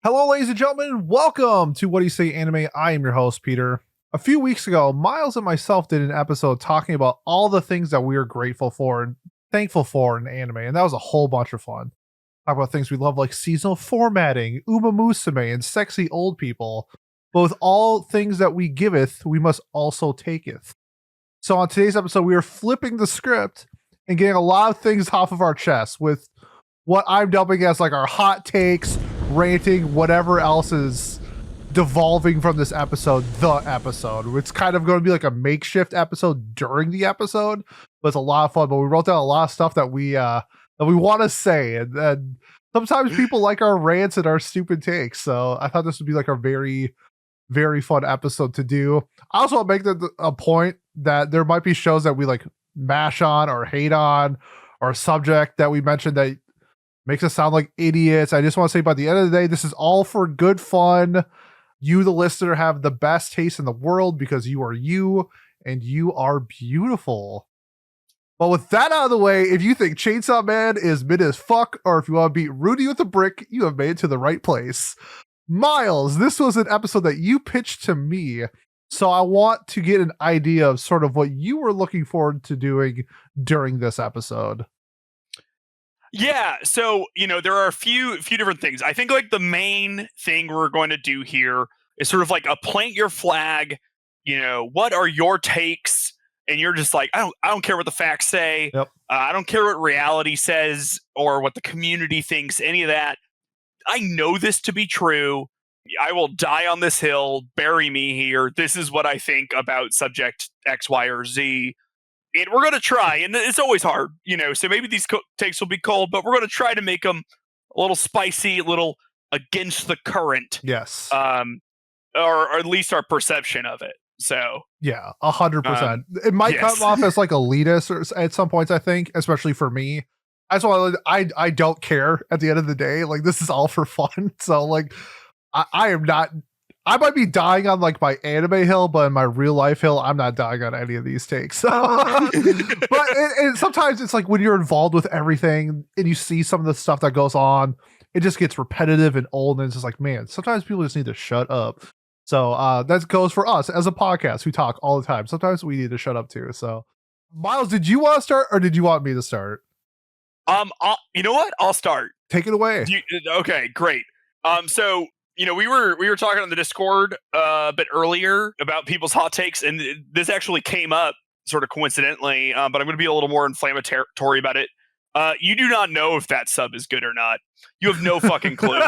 Hello, ladies and gentlemen. Welcome to What Do You Say Anime. I am your host, Peter. A few weeks ago, Miles and myself did an episode talking about all the things that we are grateful for and thankful for in anime, and that was a whole bunch of fun. Talk about things we love like seasonal formatting, Uma Musume, and sexy old people. Both all things that we giveth, we must also taketh. So on today's episode, we are flipping the script and getting a lot of things off of our chest with what I'm dubbing as like our hot takes, ranting, whatever else is devolving from this episode, the episode. It's kind of going to be like a makeshift episode during the episode, but it's a lot of fun. But we wrote down a lot of stuff that we want to say, and sometimes people like our rants and our stupid takes. So I thought this would be like a very, very fun episode to do. I also want to make a point that there might be shows that we like mash on or hate on, or a subject that we mentioned that makes us sound like idiots. I just want to say by the end of the day, this is all for good fun. You, the listener, have the best taste in the world because you are you and you are beautiful. But with that out of the way, if you think Chainsaw Man is mid as fuck, or if you want to beat Rudy with a brick, you have made it to the right place. Miles, this was an episode that you pitched to me, so I want to get an idea of sort of what you were looking forward to doing during this episode. Yeah, so there are a few different things. I think like the main thing we're going to do here is sort of like a plant your flag. What are your takes? And you're just like, I don't care what the facts say. Yep. I don't care what reality says or what the community thinks. Any of that. I know this to be true. I will die on this hill. Bury me here. This is what I think about subject X, Y, or Z. And we're going to try, and it's always hard, so maybe these takes will be cold, but we're going to try to make them a little spicy, a little against the current. Yes. Or at least our perception of it. So yeah, 100%. It might come off as like elitist or at some points, I think, especially for me. I don't care at the end of the day. Like, this is all for fun. So like, I am not. I might be dying on like my anime hill, but in my real life hill, I'm not dying on any of these takes. But sometimes it's like when you're involved with everything and you see some of the stuff that goes on, it just gets repetitive and old. And it's just like, man, sometimes people just need to shut up. So that goes for us as a podcast who talk all the time. Sometimes we need to shut up too. So Miles, did you want to start or did you want me to start? You know what? I'll start. Take it away. Okay, great. So we were talking on the Discord a bit earlier about people's hot takes, and this actually came up sort of coincidentally, but I'm going to be a little more inflammatory about it. You do not know if that sub is good or not. You have no fucking clue.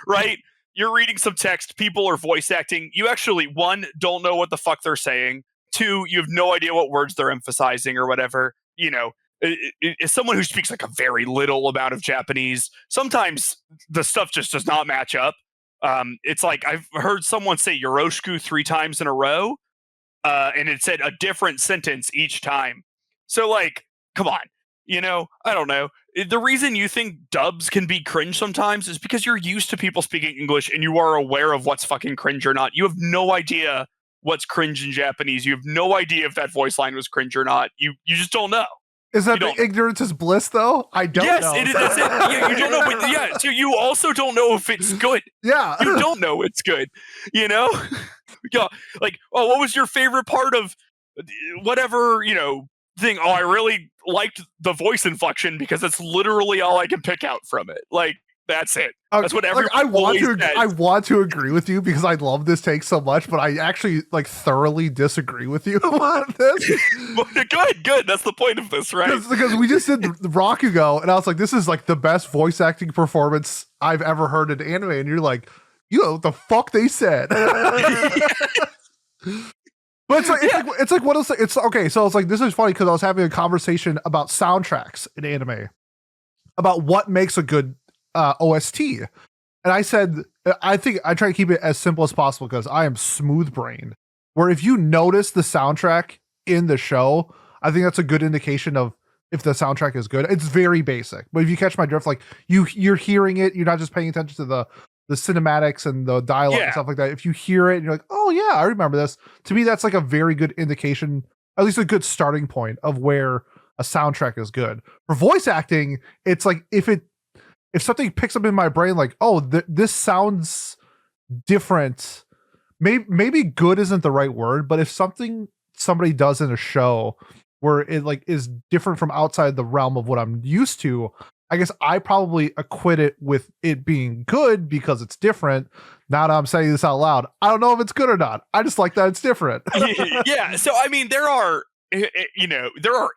Right? You're reading some text, people are voice acting. You actually, one, don't know what the fuck they're saying. Two, you have no idea what words they're emphasizing or whatever. As someone who speaks like a very little amount of Japanese, sometimes the stuff just does not match up. It's like I've heard someone say Yoroshiku 3 times in a row, and it said a different sentence each time. So like, come on, I don't know. The reason you think dubs can be cringe sometimes is because you're used to people speaking English and you are aware of what's fucking cringe or not. You have no idea what's cringe in Japanese. You have no idea if that voice line was cringe or not. You just don't know. Is that ignorance is bliss, though? I don't know. Yes, it is. Yeah, you don't know. But yeah, so you also don't know if it's good. Yeah. You don't know it's good, Yeah, like, oh, what was your favorite part of whatever, thing? Oh, I really liked the voice inflection because that's literally all I can pick out from it. Like, that's it. That's what everyone I want to agree with you because I love this take so much, but I actually like thoroughly disagree with you on this. Good. That's the point of this, right? Because we just did the Rakugo, and I was like, this is like the best voice acting performance I've ever heard in anime, and you're like, you know what the fuck they said. But it's like what else? It's okay. So it's like, this is funny because I was having a conversation about soundtracks in anime, about what makes a good OST. And I said, I think I try to keep it as simple as possible because I am smooth brained, where if you notice the soundtrack in the show, I think that's a good indication of if the soundtrack is good. It's very basic, but if you catch my drift, like you're hearing it, you're not just paying attention to the cinematics and the dialogue and stuff like that. If you hear it and you're like, oh yeah, I remember this. To me, that's like a very good indication, at least a good starting point of where a soundtrack is good. For voice acting, it's like if it if something picks up in my brain, like, oh, this sounds different. Maybe good isn't the right word, but if somebody does in a show where it like is different from outside the realm of what I'm used to, I guess I probably acquit it with it being good because it's different. Now that I'm saying this out loud, I don't know if it's good or not. I just like that it's different. Yeah. So I mean, there are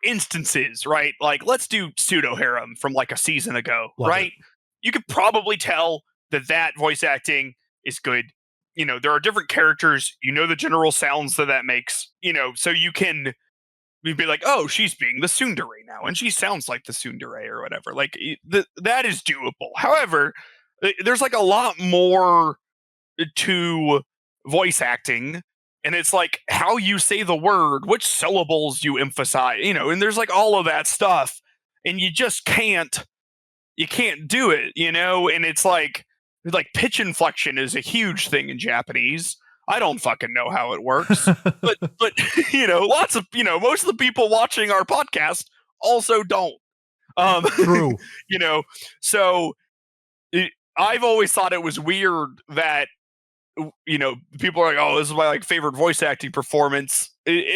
instances, right? Like, let's do pseudo harem from like a season ago, Love right? it. You could probably tell that voice acting is good. There are different characters. The general sounds that makes. So you can be like, oh, she's being the tsundere now, and she sounds like the tsundere or whatever. Like that is doable. However, there's like a lot more to voice acting, and it's like how you say the word, which syllables you emphasize, and there's like all of that stuff, and you just can't do it, and it's like pitch inflection is a huge thing in Japanese. I don't fucking know how it works, but lots of most of the people watching our podcast also don't. True. So I've always thought it was weird that people are like, oh, this is my like favorite voice acting performance,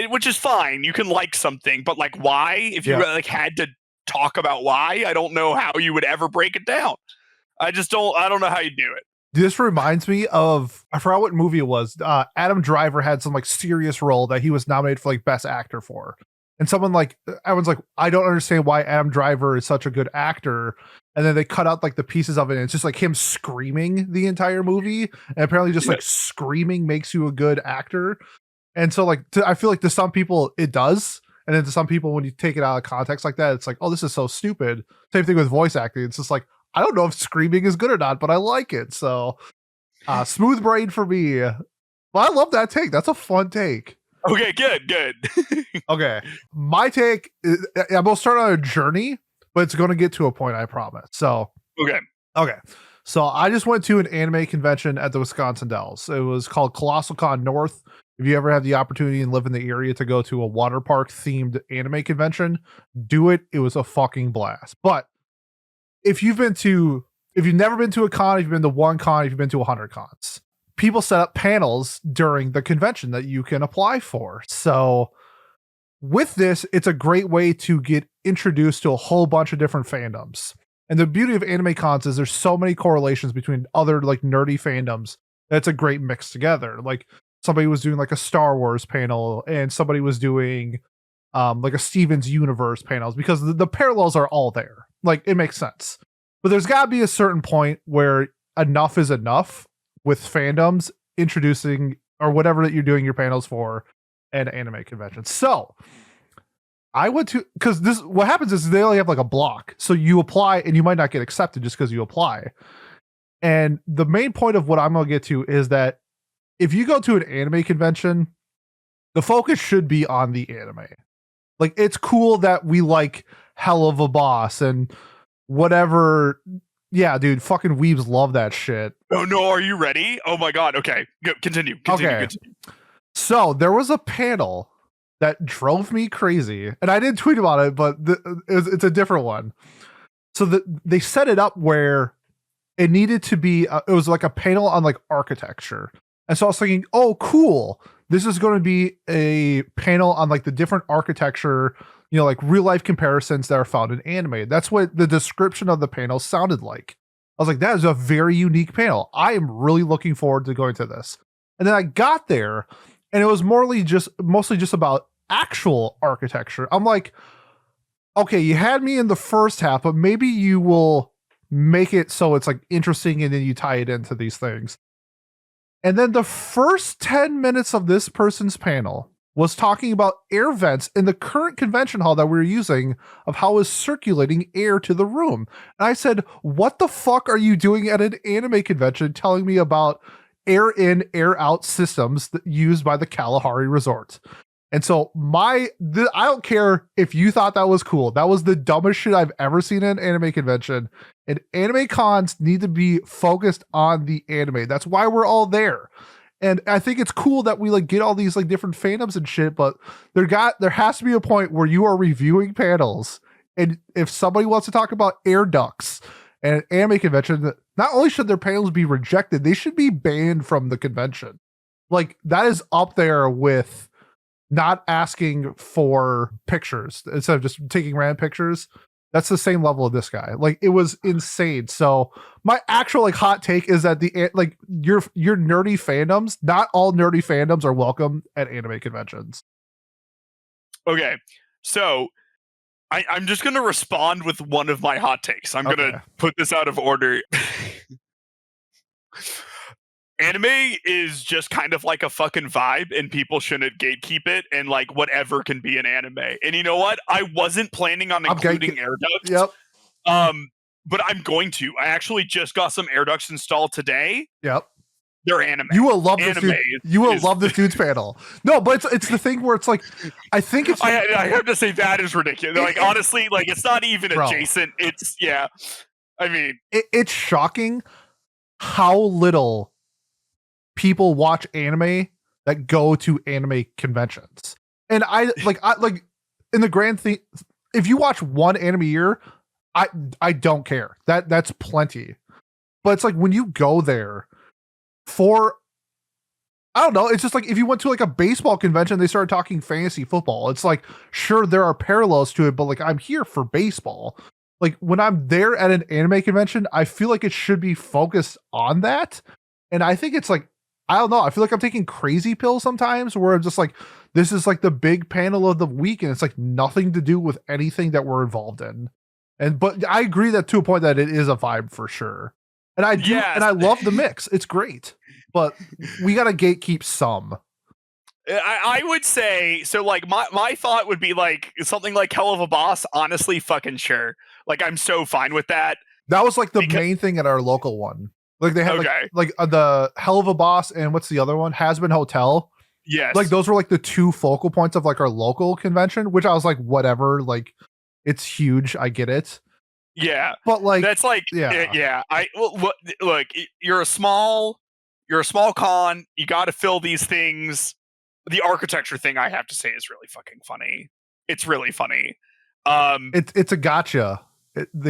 which is fine. You can like something, but like why? If you like had to talk about why, I don't know how you would ever break it down. I don't know how you do it. This reminds me of, I forgot what movie it was. Adam Driver had some like serious role that he was nominated for like best actor for. And everyone's like, I don't understand why Adam Driver is such a good actor. And then they cut out like the pieces of it, and it's just like him screaming the entire movie. And apparently just like screaming makes you a good actor. And so like, I feel like to some people it does. And then to some people, when you take it out of context like that, it's like, oh, this is so stupid. Same thing with voice acting. It's just like, I don't know if screaming is good or not, but I like it. So smooth brain for me. Well, I love that take. That's a fun take. Okay, good. Okay. My take, I'm going to start on a journey, but it's going to get to a point, I promise. So, okay. So I just went to an anime convention at the Wisconsin Dells. It was called Colossal Con North. If you ever have the opportunity and live in the area to go to a water park themed anime convention, do it. It was a fucking blast. But if you've never been to a con, if you've been to one con, if you've been to 100 cons, people set up panels during the convention that you can apply for. So with this, it's a great way to get introduced to a whole bunch of different fandoms. And the beauty of anime cons is there's so many correlations between other like nerdy fandoms. That's a great mix together. Like somebody was doing like a Star Wars panel, and somebody was doing like a Steven's Universe panels, because the parallels are all there. Like it makes sense. But there's got to be a certain point where enough is enough with fandoms introducing or whatever that you're doing your panels for an anime convention. So I went to, because this, what happens is they only have like a block. So you apply and you might not get accepted just because you apply. And the main point of what I'm going to get to is that if you go to an anime convention, the focus should be on the anime. Like it's cool that we like Hell of a Boss and whatever. Yeah, dude, fucking weebs love that shit. Oh no, are you ready? Oh my god. Okay, continue. Okay. So there was a panel that drove me crazy, and I didn't tweet about it, but it's a different one. So they set it up where it needed to be. It was like a panel on like architecture, and so I was thinking, oh, cool. This is going to be a panel on like the different architecture, like real life comparisons that are found in anime. That's what the description of the panel sounded like. I was like, that is a very unique panel. I am really looking forward to going to this. And then I got there, and it was mostly just about actual architecture. I'm like, okay, you had me in the first half, but maybe you will make it so it's like interesting, and then you tie it into these things. And then the first 10 minutes of this person's panel was talking about air vents in the current convention hall that we were using, of how is circulating air to the room. And I said, what the fuck are you doing at an anime convention telling me about air in, air out systems used by the Kalahari Resort? And so I don't care if you thought that was cool. That was the dumbest shit I've ever seen in an anime convention. And anime cons need to be focused on the anime. That's why we're all there. And I think it's cool that we like get all these like different fandoms and shit, but there has to be a point where you are reviewing panels, and if somebody wants to talk about air ducts And an anime convention, not only should their panels be rejected, they should be banned from the convention. Like, that is up there with not asking for pictures instead of just taking random pictures. That's the same level of this guy. Like, it was insane. So my actual like hot take is that the like your nerdy fandoms, not all nerdy fandoms are welcome at anime conventions. Okay, so I'm just gonna respond with one of my hot takes. I'm gonna put this out of order. Anime is just kind of like a fucking vibe, and people shouldn't gatekeep it, and like whatever can be an anime. And you know what? I wasn't planning on including air ducts. Yep. But I'm going to. I actually just got some air ducts installed today. Yep. They're anime. You will love this dude. You will love this dude's panel. No, but it's the thing where it's like, I think it's. I have to say that is ridiculous. Like, honestly, like it's not even adjacent. It's I mean, it's shocking how little people watch anime that go to anime conventions. And I like in the grand thing, if you watch one anime a year, I don't care. That's plenty. But it's like when you go there for, I don't know, it's just like if you went to like a baseball convention, they started talking fantasy football. It's like, sure, there are parallels to it, but like I'm here for baseball. Like when I'm there at an anime convention, I feel like it should be focused on that. And I think it's like, I don't know, I feel like I'm taking crazy pills sometimes where I'm just like, this is like the big panel of the week and it's like nothing to do with anything that we're involved in. But I agree that to a point that it is a vibe for sure. And I do, and I love the mix. It's great. But we got to gatekeep some. I would say, so like my thought would be like something like Hell of a Boss, honestly, fucking sure. Like I'm so fine with that. That was like the main thing at our local one. Like they had like the Hell of a Boss and what's the other one? Has-Been Hotel. Yes. Like those were like the two focal points of like our local convention, which I was like, whatever, like it's huge. I get it. Yeah. But like, that's like, yeah. Look, you're a small con. You got to fill these things. The architecture thing, I have to say, is really fucking funny. It's really funny. It's a gotcha.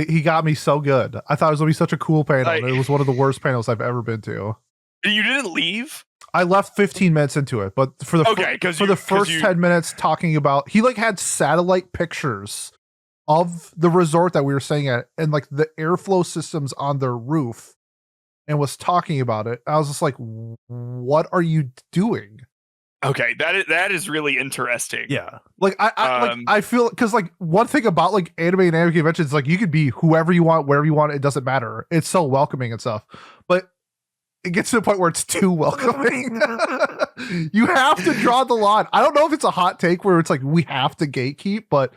He got me so good. I thought it was gonna be such a cool panel. And it was one of the worst panels I've ever been to. You didn't leave? I left 15 minutes into it, but for the first 10 minutes talking about, he like had satellite pictures of the resort that we were staying at and like the airflow systems on their roof and was talking about it. I was just like, what are you doing? Okay, that is really interesting. Yeah, like I feel, because like one thing about like anime and anime conventions, like you could be whoever you want, wherever you want. It doesn't matter. It's so welcoming and stuff, but it gets to the point where it's too welcoming. You have to draw the line. I don't know if it's a hot take where it's like we have to gatekeep, but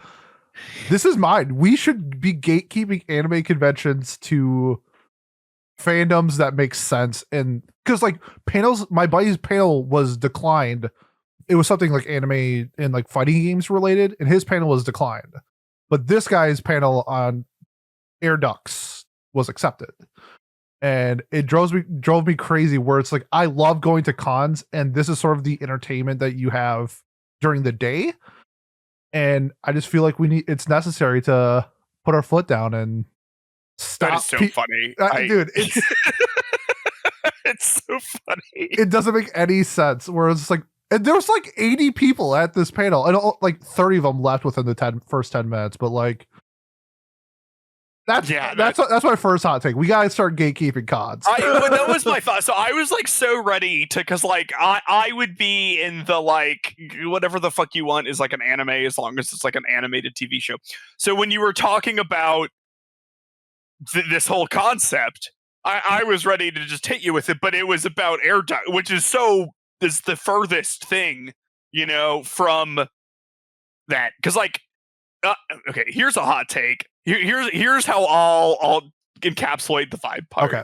this is mine. We should be gatekeeping anime conventions to fandoms that make sense. And because like panels, my buddy's panel was declined. It was something like anime and like fighting games related, and his panel was declined. But this guy's panel on air ducts was accepted. And it drove me crazy where it's like, I love going to cons and this is sort of the entertainment that you have during the day. And I just feel like it's necessary to put our foot down and stop. That is so funny. Dude, it's it's so funny. It doesn't make any sense where it's like, and there was like 80 people at this panel and like 30 of them left within the first 10 minutes. But like, that's my first hot take. We gotta start gatekeeping cons. That was my thought. So I was like so ready to, because like I would be in the like whatever the fuck you want is like an anime, as long as it's like an animated TV show. So when you were talking about this whole concept, I was ready to just hit you with it, but it was about air duct, which is the furthest thing, from that. Because like, okay, here's a hot take. Here's how I'll encapsulate the vibe part. Okay.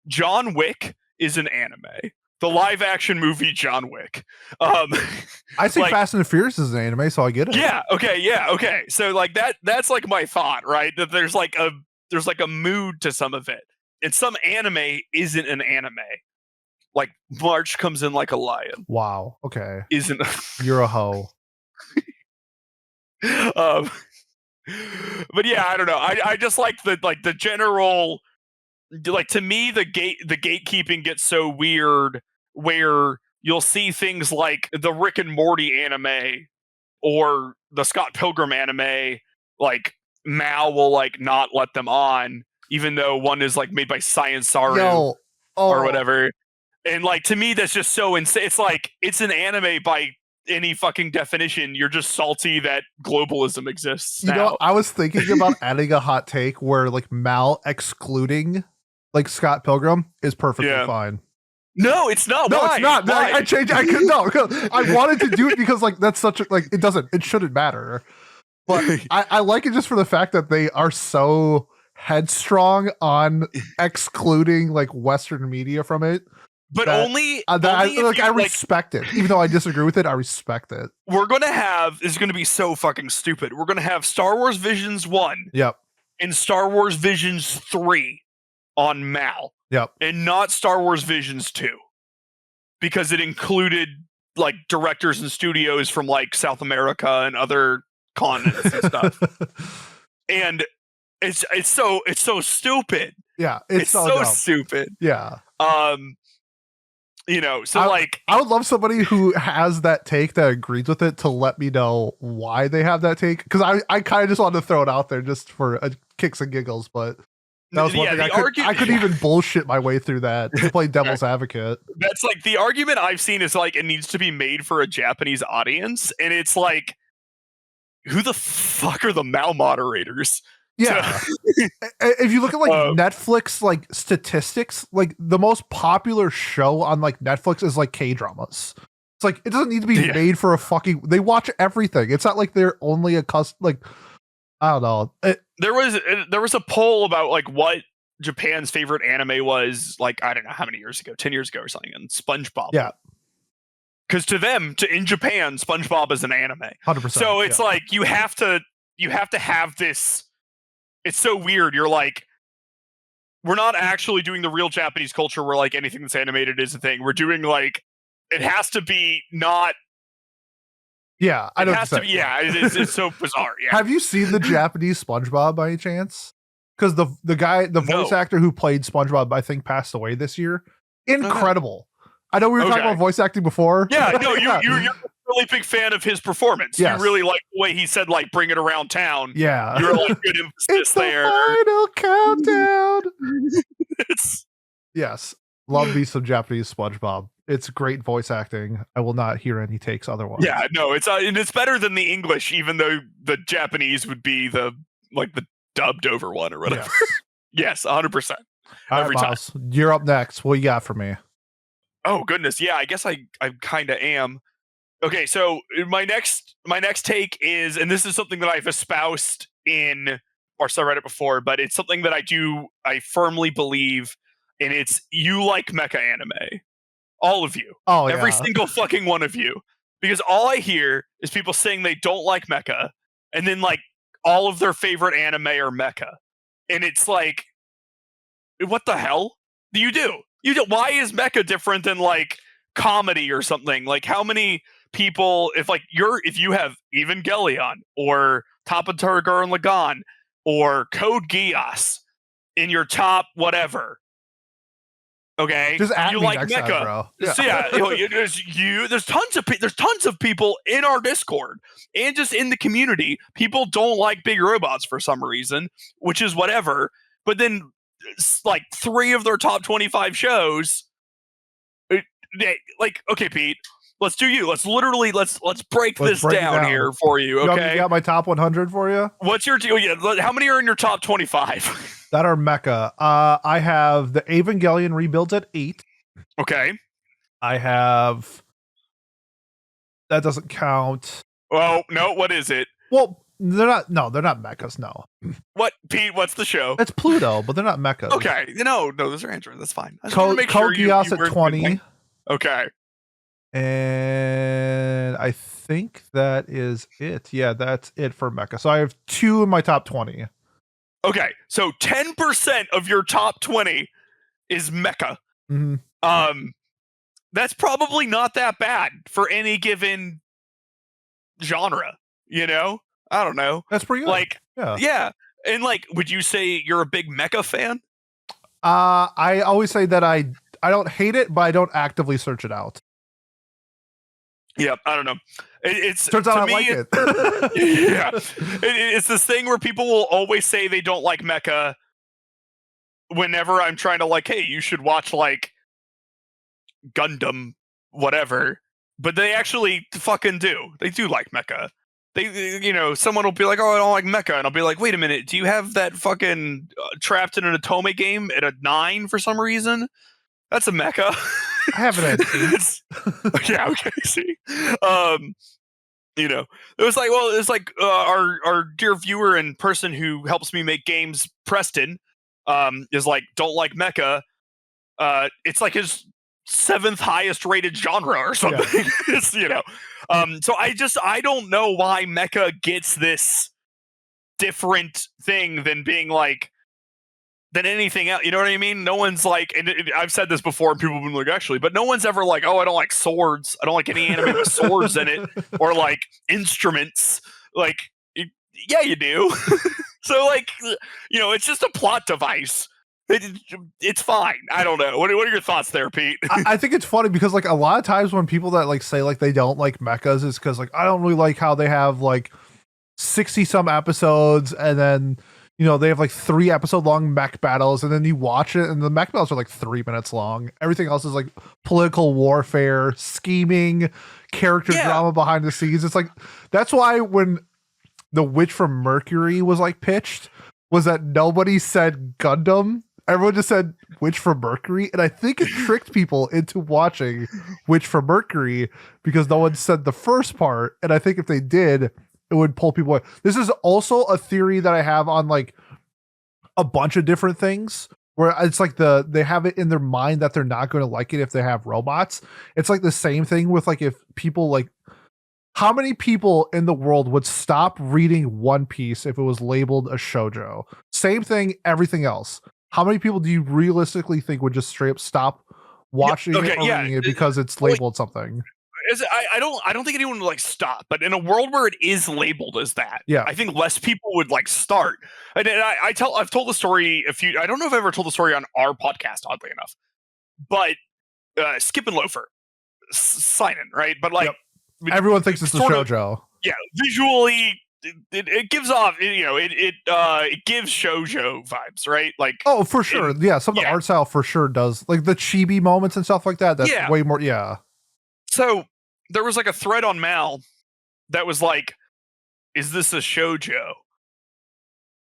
John Wick is an anime. The live action movie John Wick. I think like, Fast and the Furious is an anime, so I get it. Yeah. Okay. So like that's like my thought, right? That there's like a mood to some of it, and some anime isn't an anime. Like March Comes In Like a Lion. Wow. Okay. Isn't You're a hoe. But yeah, I don't know. I just like the general, like, to me the gatekeeping gets so weird where you'll see things like the Rick and Morty anime or the Scott Pilgrim anime, like Mal will like not let them on, even though one is like made by Science Saru Yo, or oh, whatever. And like, to me, that's just so insane. It's like, it's an anime by any fucking definition. You're just salty that globalism exists you know, now. I was thinking about adding a hot take where like Mal excluding like Scott Pilgrim is perfectly Yeah. fine. No, it's not. No, Why? it's not. Why? I changed. I could no. I wanted to do it because like that's such a like it doesn't. It shouldn't matter. But I like it just for the fact that they are so headstrong on excluding like Western media from it. But that, only, that only if I you, like, respect it, even though I disagree with it. I respect it. we're gonna have, this is gonna be so fucking stupid. We're gonna have Star Wars Visions 1 Yep. and Star Wars Visions 3 on Mal. Yep. And not Star Wars Visions 2. Because it included like directors and studios from like South America and other continents and stuff. And it's so stupid. Yeah, It's so dumb. stupid. Yeah. You know, so like, I would love somebody who has that take that agrees with it to let me know why they have that take, because I kind of just wanted to throw it out there just for kicks and giggles, but that was one thing I could even bullshit my way through that to play devil's advocate. That's like the argument I've seen is like, it needs to be made for a Japanese audience, and it's like, who the fuck are the Mal moderators? Yeah. If you look at like Netflix like statistics, like the most popular show on like Netflix is like K-dramas. It's like it doesn't need to be made for a fucking, they watch everything. It's not like they're only a like, I don't know. There was a poll about like what Japan's favorite anime was, like, I don't know how many years ago, 10 years ago or something, and SpongeBob. Yeah. Because to them, in Japan, SpongeBob is an anime. 100%. So it's like you have to have this. It's so weird. You're like, we're not actually doing the real Japanese culture where like anything that's animated is a thing. We're doing like, it has to be not. Yeah, I know. It has to be. Yeah, it's so bizarre. Yeah. Have you seen the Japanese SpongeBob by any chance? Because the voice actor who played SpongeBob, I think, passed away this year. Incredible. I know we were talking about voice acting before. Yeah, no, you're a really big fan of his performance. Yes. You really like the way he said, like, bring it around town. Yeah. You're like, good emphasis it's there. The final countdown. Yes. Love me some Japanese SpongeBob. It's great voice acting. I will not hear any takes otherwise. Yeah, no, it's and it's better than the English, even though the Japanese would be the dubbed over one or whatever. Yes, 100%. Every time. You're up next. What you got for me? Oh goodness, yeah. I guess I kind of am. Okay, so my next take is, and this is something that I've espoused in our subreddit before, but it's something that I firmly believe, and it's, you like mecha anime. All of you. Oh, every single fucking one of you. Because all I hear is people saying they don't like mecha, and then like all of their favorite anime are mecha. And it's like, what the hell? You do. Why is mecha different than like comedy or something? Like, how many people, if you have Evangelion or Tapaturgar and Lagan or Code Geass in your top whatever, okay, just you like mecha, time, bro. Yeah. So yeah, there's tons of people in our Discord and just in the community. People don't like big robots for some reason, which is whatever. But then, like 3 of their top 25 shows, like, okay, Pete, let's do you. Let's break this down here for you. Okay, you got my top 100 for you. What's your deal? Yeah, how many are in your top 25? That are mecha. I have the Evangelion rebuilds at 8. Okay. I have. That doesn't count. Oh no! What is it? Well, they're not. No, they're not mechas. No. What, Pete? What's the show? It's Pluto, but they're not mechas. Okay. No, those are androids. That's fine. Code Geass at 20. Okay. And I think that is it. Yeah, that's it for mecha. So I have 2 in my top 20. Okay, so 10% of your top 20 is mecha. Mm-hmm. That's probably not that bad for any given genre. You know, I don't know. That's pretty good. Like, Yeah. Yeah. And like, would you say you're a big Mecha fan? I always say that I don't hate it, but I don't actively search it out. Yeah, I don't know. It's Turns out to I me, like it. yeah, it's this thing where people will always say they don't like Mecha whenever I'm trying to like, hey, you should watch like Gundam, whatever. But they actually fucking do. They do like Mecha. Someone will be like, "Oh, I don't like Mecha," and I'll be like, "Wait a minute, do you have that fucking trapped in an Atome game at a 9 for some reason? That's a Mecha." I have it at 8. Yeah, okay. See, um, it was like, well, it's like our dear viewer and person who helps me make games, Preston, is like, don't like Mecha. It's like his 7th highest rated genre or something. Yeah. It's, so I don't know why Mecha gets this different thing than being like than anything else. You know what I mean? No one's like, and I've said this before, and people have been like, actually, but no one's ever like, oh, I don't like swords. I don't like any anime with swords in it, or like instruments. Like, yeah, you do. So, like, it's just a plot device. It's fine. I don't know. What are your thoughts there, Pete? I think it's funny because like a lot of times when people that like say like they don't like mechas is because like I don't really like how they have like 60 some episodes and then they have like 3 episode long mech battles and then you watch it and the mech battles are like 3 minutes long. Everything else is like political warfare, scheming, character drama behind the scenes. It's like that's why when The Witch from Mercury was like pitched was that nobody said Gundam. Everyone just said Witch from Mercury, and I think it tricked people into watching Witch from Mercury because no one said the first part, and I think if they did, it would pull people away. This is also a theory that I have on like a bunch of different things where it's like they have it in their mind that they're not going to like it if they have robots. It's like the same thing with like if people like how many people in the world would stop reading One Piece if it was labeled a shoujo? Same thing, everything else. How many people do you realistically think would just straight up stop watching it or reading it because it's labeled something? I don't think anyone would like stop, but in a world where it is labeled as that, I think less people would like start. And I've told the story I don't know if I've ever told the story on our podcast, oddly enough, but Skip and Loafer, Seinen, right? But like everyone thinks it's a shoujo. Yeah, visually. It gives off, it gives shoujo vibes, right? Like, oh, for sure, some of the art style for sure does, like the chibi moments and stuff like that. That's way more, So there was like a thread on Mal that was like, "Is this a shoujo?"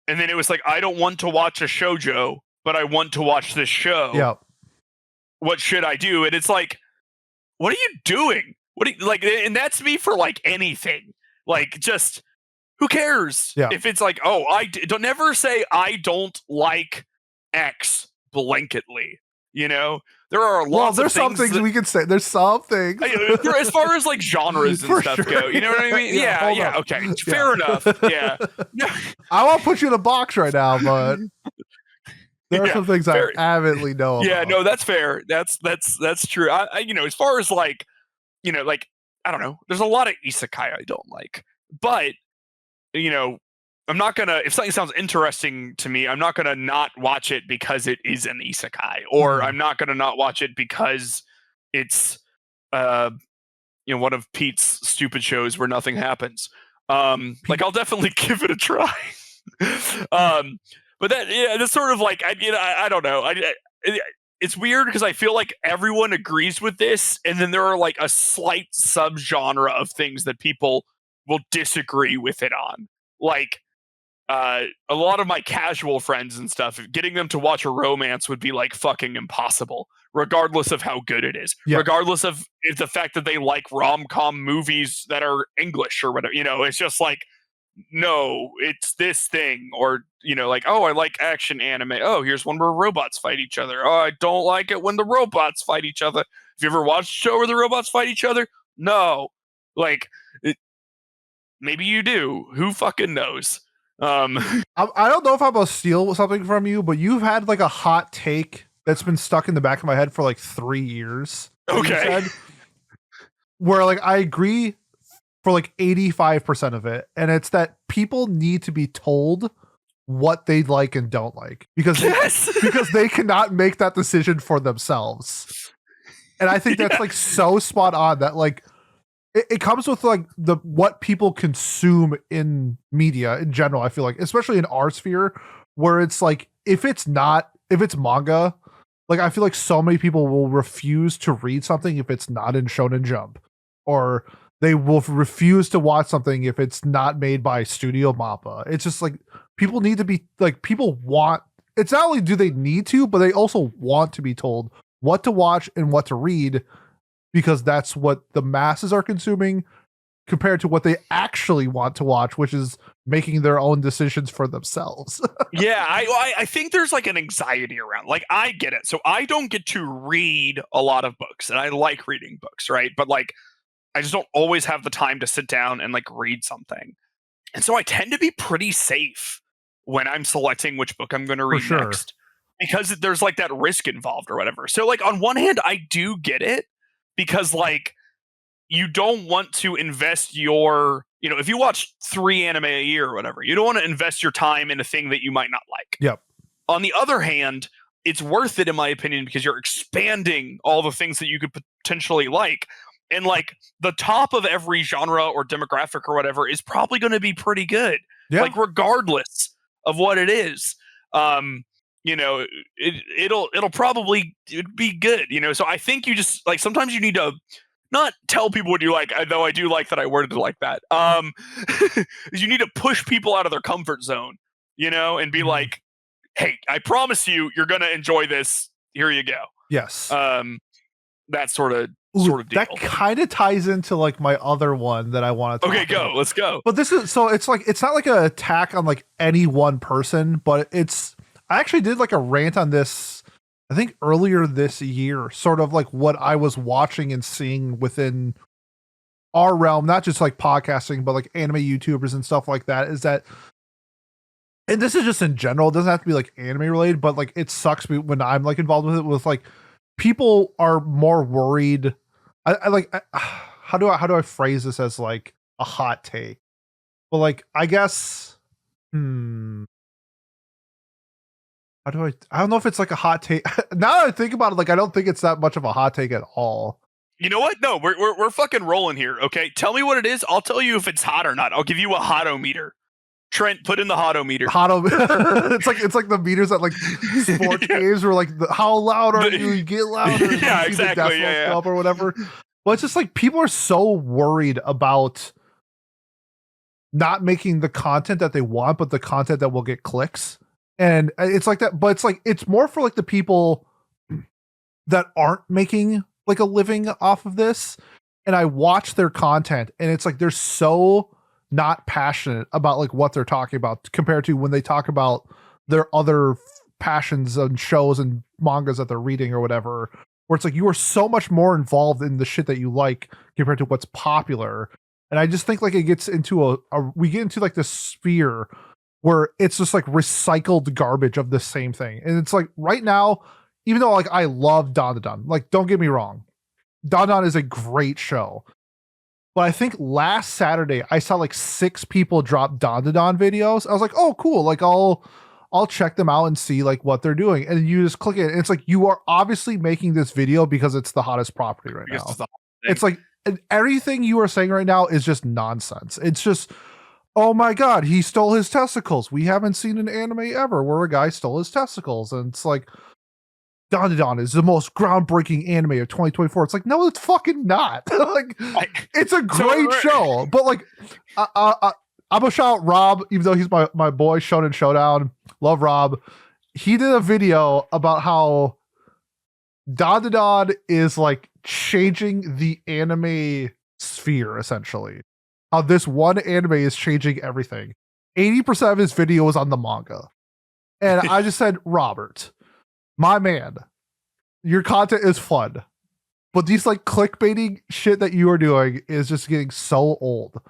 And then it was like, "I don't want to watch a shoujo, but I want to watch this show. Yeah, what should I do?" And it's like, what are you doing? What do you, like? And that's me for like anything, like just. Who cares? Yeah. If it's like, oh, don't never say I don't like X blanketly. There are lots. There's some things we can say. There's some things as far as like genres and stuff go. You know what I mean? Yeah. Okay, fair enough. Yeah. I won't put you in a box right now, but there are some things I avidly know about. Yeah, no, that's fair. That's true. I as far as like, like I don't know. There's a lot of isekai I don't like, but. I'm not gonna, if something sounds interesting to me, I'm not gonna not watch it because it is an isekai, or I'm not gonna not watch it because it's, one of Pete's stupid shows where nothing happens. Like I'll definitely give it a try. But that's sort of like, I don't know. It's weird because I feel like everyone agrees with this, and then there are like a slight subgenre of things that people will disagree with it on. Like a lot of my casual friends and stuff, getting them to watch a romance would be like fucking impossible, regardless of how good it is, regardless of the fact that they like rom-com movies that are English or whatever. It's just like, no, it's this thing, or like, oh, I like action anime. Oh, here's one where robots fight each other. Oh, I don't like it when the robots fight each other. Have you ever watched a show where the robots fight each other? No, like. Maybe you do. Who fucking knows? I don't know if I'm gonna steal something from you, but you've had like a hot take that's been stuck in the back of my head for like 3 years. Okay. Where like I agree for like 85% of it. And it's that people need to be told what they like and don't like because because they cannot make that decision for themselves. And I think that's like so spot on that like it comes with like the what people consume in media in general. I feel like, especially in our sphere, where it's like if it's manga, like I feel like so many people will refuse to read something if it's not in Shonen Jump, or they will refuse to watch something if it's not made by Studio Mappa. It's just like people need to be like people want. It's not only do they need to, but they also want to be told what to watch and what to read, because that's what the masses are consuming compared to what they actually want to watch, which is making their own decisions for themselves. Yeah, I think there's like an anxiety around. Like I get it. So I don't get to read a lot of books, and I like reading books, right? But like I just don't always have the time to sit down and like read something. And so I tend to be pretty safe when I'm selecting which book I'm going to read next, because there's like that risk involved or whatever. So like on one hand, I do get it, because like you don't want to invest your, if you watch 3 anime a year or whatever, you don't want to invest your time in a thing that you might not like. Yep. On the other hand, it's worth it in my opinion, because you're expanding all the things that you could potentially like. And like the top of every genre or demographic or whatever is probably going to be pretty good. Yeah. Like regardless of what it is. It'll probably be good, So I think you just like sometimes you need to not tell people what you like, though I do like that I worded it like that. You need to push people out of their comfort zone, and be like, hey, I promise you're gonna enjoy this. Here you go. Yes. That sort of deal. That kind of ties into like my other one that I want to talk about. Okay, let's go. But this is so it's not like an attack on like any one person, but I actually did like a rant on this, I think earlier this year, sort of like what I was watching and seeing within our realm, not just like podcasting, but like anime YouTubers and stuff like that, is that, and this is just in general, it doesn't have to be like anime related, but like it sucks when I'm like involved with it, with like people are more worried. How do I phrase this as like a hot take? Well, like, I guess, I don't know if it's like a hot take. Now that I think about it, like I don't think it's that much of a hot take at all. You know what? No, we're fucking rolling here. Okay, tell me what it is. I'll tell you if it's hot or not. I'll give you a hotometer. Trent, put in the hotometer. It's like the meters at like sports games where like how loud are you? You get louder. Yeah, exactly. Yeah. Or whatever. But it's just like people are so worried about not making the content that they want, but the content that will get clicks. And it's like that, but it's like it's more for like the people that aren't making like a living off of this. And I watch their content, and it's like they're so not passionate about like what they're talking about compared to when they talk about their other passions and shows and mangas that they're reading or whatever, where it's like you are so much more involved in the shit that you like compared to what's popular. And I just think like it gets into we get into like this sphere where it's just like recycled garbage of the same thing. And it's like right now, even though like I love Dandadan, like don't get me wrong, Dandadan is a great show. But I think last Saturday I saw like 6 people drop Dandadan videos. I was like, oh cool, like I'll check them out and see like what they're doing. And you just click it, and it's like you are obviously making this video because it's the hottest property right now. It's like everything you are saying right now is just nonsense. It's just, oh my god, he stole his testicles. We haven't seen an anime ever where a guy stole his testicles. And it's like, Dandadan is the most groundbreaking anime of 2024. It's like, no, it's fucking not. Like, it's a great show. But like, I'm gonna shout out Rob, even though he's my boy, Shonen Showdown. Love Rob. He did a video about how Dandadan is like changing the anime sphere, essentially. How this one anime is changing everything. 80% of his video was on the manga. And I just said, Robert, my man, your content is fun, but these like clickbaiting shit that you are doing is just getting so old.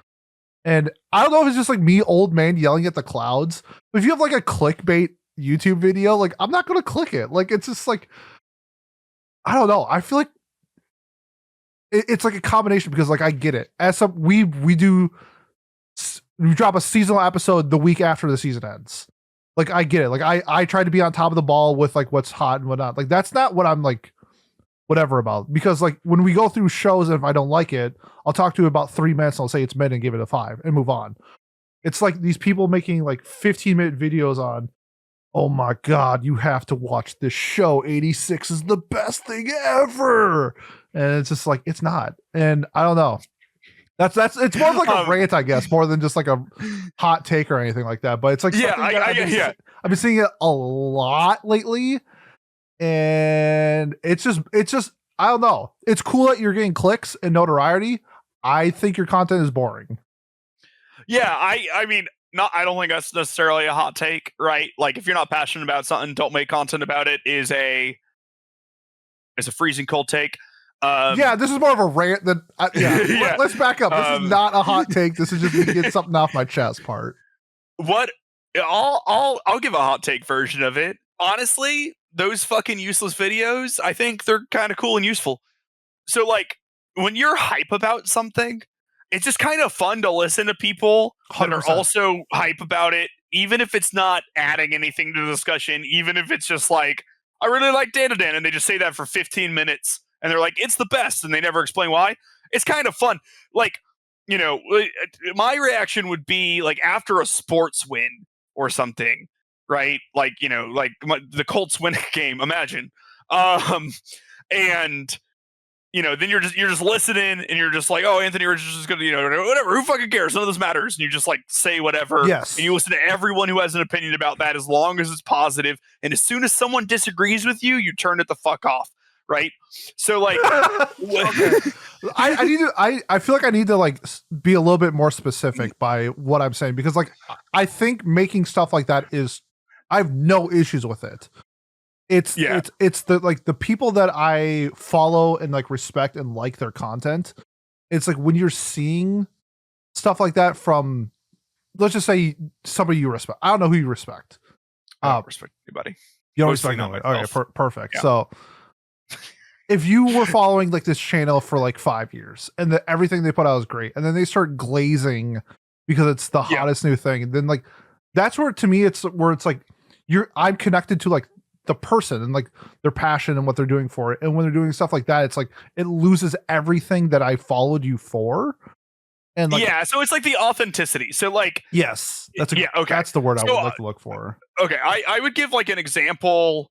And I don't know if it's just like me, old man, yelling at the clouds, but if you have like a clickbait YouTube video, like I'm not going to click it. Like, it's just like, I don't know. I feel like it's like a combination because like I get it. As some we drop a seasonal episode the week after the season ends. Like I get it. Like I try to be on top of the ball with like what's hot and whatnot. Like that's not what I'm like whatever about, because like when we go through shows and if I don't like it, I'll talk to you about 3 minutes and I'll say it's mid and give it a 5 and move on. It's like these people making like 15-minute videos on, oh my god, you have to watch this show, 86 is the best thing ever, and it's just like it's not. And I don't know, that's it's more of like a rant, I guess, more than just like a hot take or anything like that. But it's like I've been seeing it a lot lately, and it's just I don't know. It's cool that you're getting clicks and notoriety. I think your content is boring. Yeah, I mean, I don't think that's necessarily a hot take, right? Like if you're not passionate about something, don't make content about it is a freezing cold take. Yeah, this is more of a rant than yeah. Let's back up. This is not a hot take. This is just me getting something off my chest part. What I'll give a hot take version of it. Honestly, those fucking useless videos, I think they're kind of cool and useful. So like when you're hype about something, it's just kind of fun to listen to people 100%. That are also hype about it, even if it's not adding anything to the discussion, even if it's just like, I really like Dan, and they just say that for 15 minutes and they're like, it's the best, and they never explain why. It's kind of fun. Like, you know, my reaction would be like after a sports win or something, right? Like, you know, like the Colts win a game, imagine. And you know, then you're just listening and you're just like, oh, Anthony Richards is gonna, you know, whatever, who fucking cares? None of this matters. And you just like say whatever. Yes. And you listen to everyone who has an opinion about that as long as it's positive. And as soon as someone disagrees with you, you turn it the fuck off. Right. So like I feel like I need to like be a little bit more specific by what I'm saying, because like I think making stuff like that I have no issues with it. It's the like the people that I follow and like respect and like their content. It's like when you're seeing stuff like that from, let's just say, somebody you respect. I don't know who you respect. I don't respect anybody. You don't respect nobody. Okay, perfect. Yeah. So if you were following like this channel for like 5 years and everything they put out is great, and then they start glazing because it's the hottest new thing, and then like that's where, to me, it's where it's like I'm connected to like the person and like their passion and what they're doing for it. And when they're doing stuff like that, it's like it loses everything that I followed you for. And like, yeah, so it's like the authenticity. So like, yes, okay, that's the word I would like to look for. Okay, I would give like an example.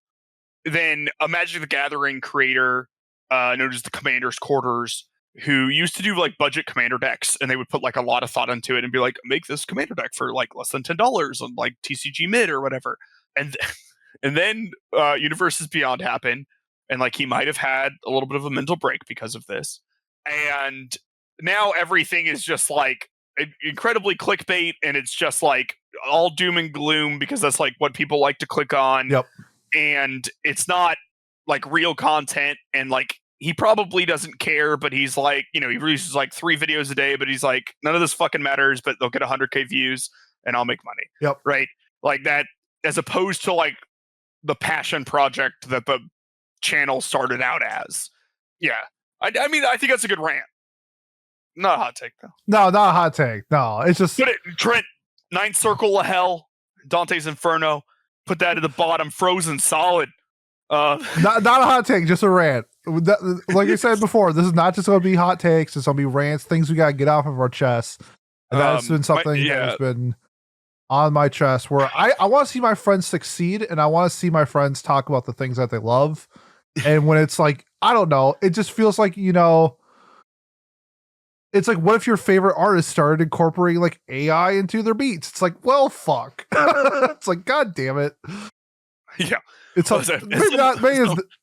Then a Magic the Gathering creator, known as the Commander's Quarters, who used to do like budget commander decks, and they would put like a lot of thought into it and be like, make this commander deck for like less than $10 on like TCG mid or whatever. And then Universes Beyond happened, and like he might have had a little bit of a mental break because of this. And now everything is just like incredibly clickbait, and it's just like all doom and gloom because that's like what people like to click on. Yep. And it's not like real content, and like he probably doesn't care, but he's like, you know, he releases like 3 videos a day, but he's like, none of this fucking matters, but they'll get 100K views and I'll make money. Yep. Right. Like that, as opposed to like the passion project that the channel started out as. Yeah. I mean, I think that's a good rant. Not a hot take, though. No, not a hot take. No, it's just... Put it, Trent, Ninth Circle of Hell, Dante's Inferno. Put that at the bottom, frozen solid. Not a hot take, just a rant. Like I said before, this is not just going to be hot takes. It's going to be rants, things we got to get off of our chests. And that's been something that has been on my chest, where I want to see my friends succeed, and I want to see my friends talk about the things that they love. And when it's like, I don't know, it just feels like, you know, it's like, what if your favorite artist started incorporating like AI into their beats? It's like, well, fuck. It's like, god damn it. Yeah. It's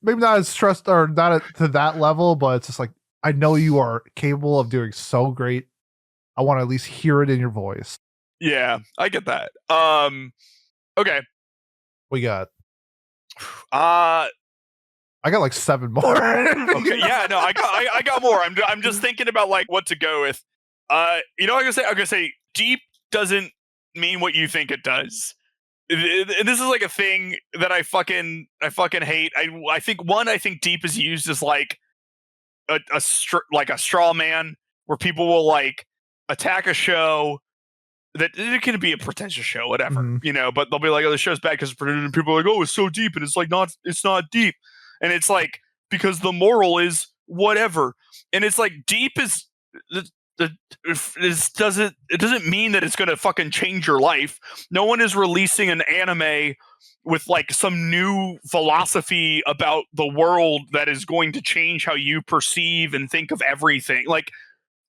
maybe not as stressed or not to that level, but it's just like, I know you are capable of doing so great. I want to at least hear it in your voice. Yeah, I get that. Okay. We got I got like 7 more. Okay, yeah, no, I got more. I'm just thinking about like what to go with. You know what I'm gonna say deep doesn't mean what you think it does. And this is like a thing that I fucking hate. I think deep is used as like like a straw man where people will like attack a show that it can be a pretentious show, whatever, but they'll be like, oh, the show's bad because people are like, oh, it's so deep, and it's like it's not deep, and it's like because the moral is whatever, and it's like deep is it doesn't mean that it's going to fucking change your life. No one is releasing an anime with like some new philosophy about the world that is going to change how you perceive and think of everything. Like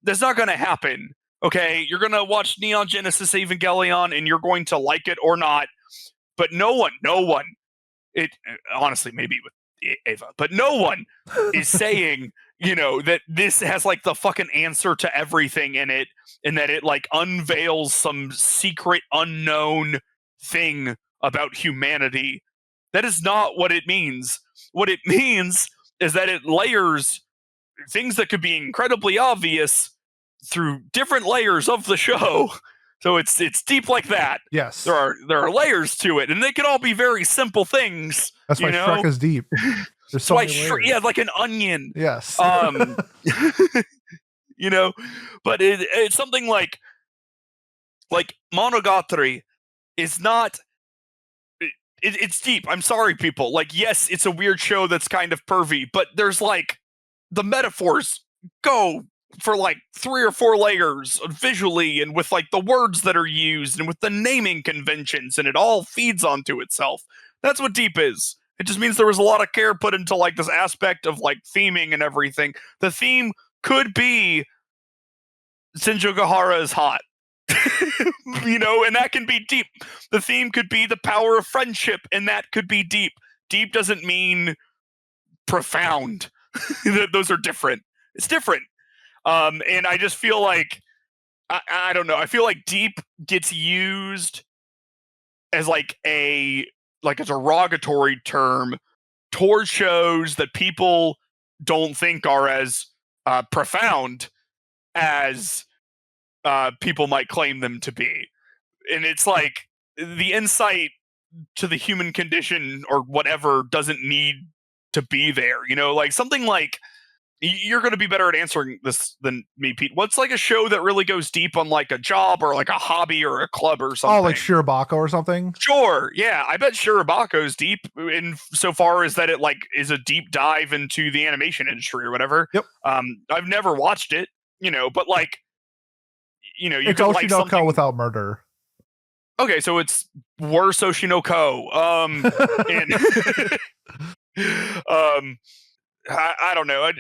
that's not going to happen. Okay, you're going to watch Neon Genesis Evangelion and you're going to like it or not, but no one, it honestly, maybe with Ava, but no one is saying, that this has like the fucking answer to everything in it, and that it like unveils some secret unknown thing about humanity. That is not what it means. What it means is that it layers things that could be incredibly obvious through different layers of the show. So it's deep like that. Yes. There are layers to it, and they can all be very simple things. That's why Shrek is deep. There's so many layers. Yeah, like an onion. Yes. But it's something like Monogatari is not. It's deep. I'm sorry, people. Like, yes, it's a weird show that's kind of pervy, but there's like the metaphors go for like 3 or 4 layers visually, and with like the words that are used and with the naming conventions, and it all feeds onto itself. That's what deep is. It just means there was a lot of care put into like this aspect of like theming and everything. The theme could be Shinjo Gahara is hot. And that can be deep. The theme could be the power of friendship, and that could be deep. Deep doesn't mean profound. Those are different. It's different. And I just feel like I don't know. I feel like deep gets used as like a derogatory term towards shows that people don't think are as profound as people might claim them to be. And it's like the insight to the human condition or whatever doesn't need to be there. Like something like, you're going to be better at answering this than me, Pete. What's like a show that really goes deep on like a job or like a hobby or a club or something? Oh, like Shirobako or something? Sure. Yeah. I bet Shirabako's deep in so far as that it like is a deep dive into the animation industry or whatever. Yep. I've never watched it, but like, you it's could Oshinoko like something without murder. Okay, so it's worse Oshinoko. I don't know.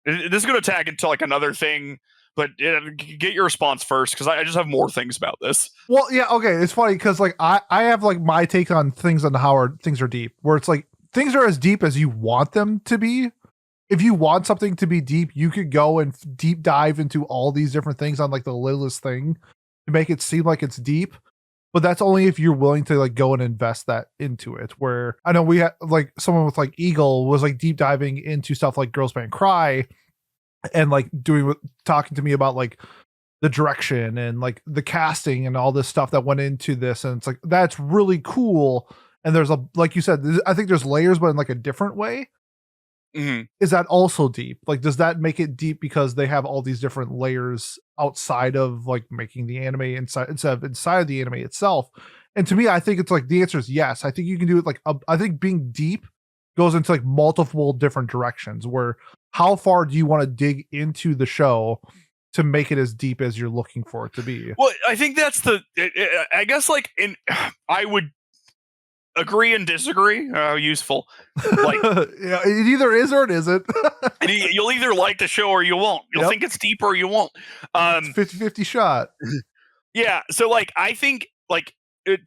This is going to tag into like another thing, but get your response first because I just have more things about this. Well, yeah, okay. It's funny because like I have like my take on things on how things are deep, where it's like things are as deep as you want them to be. If you want something to be deep, you could go and deep dive into all these different things on like the littlest thing to make it seem like it's deep. But that's only if you're willing to like go and invest that into it. Where I know we had like someone with like Eagle was like deep diving into stuff like Girls Band Cry and like talking to me about like the direction and like the casting and all this stuff that went into this. And it's like, that's really cool. And there's like you said, I think there's layers, but in like a different way. Mm-hmm. Is that also deep? Like, does that make it deep because they have all these different layers outside of like making the anime inside of the anime itself? And to me, I think it's like the answer is yes. I think you can do it like I think being deep goes into like multiple different directions. Where how far do you want to dig into the show to make it as deep as you're looking for it to be? Well, I think that's I guess like I would agree and disagree. Useful. Like yeah, it either is or it isn't. You'll either like the show or you won't. You'll think it's deep or you won't. 50-50 shot. Yeah. So like I think like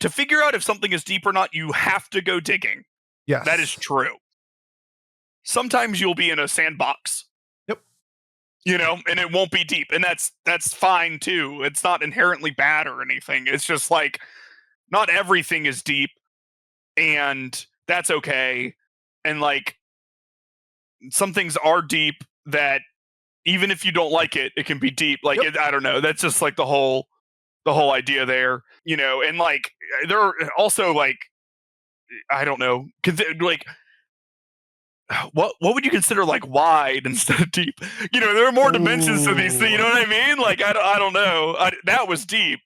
to figure out if something is deep or not, you have to go digging. Yes. That is true. Sometimes you'll be in a sandbox. Yep. And it won't be deep. And that's fine too. It's not inherently bad or anything. It's just like not everything is deep. And that's okay. And like some things are deep that even if you don't like it, it can be deep. Like I don't know. That's just like the whole idea there, and like there are also like I don't know, like what would you consider like wide instead of deep? You know, there are more dimensions to these things. You know what I mean? Like I don't know. That was deep.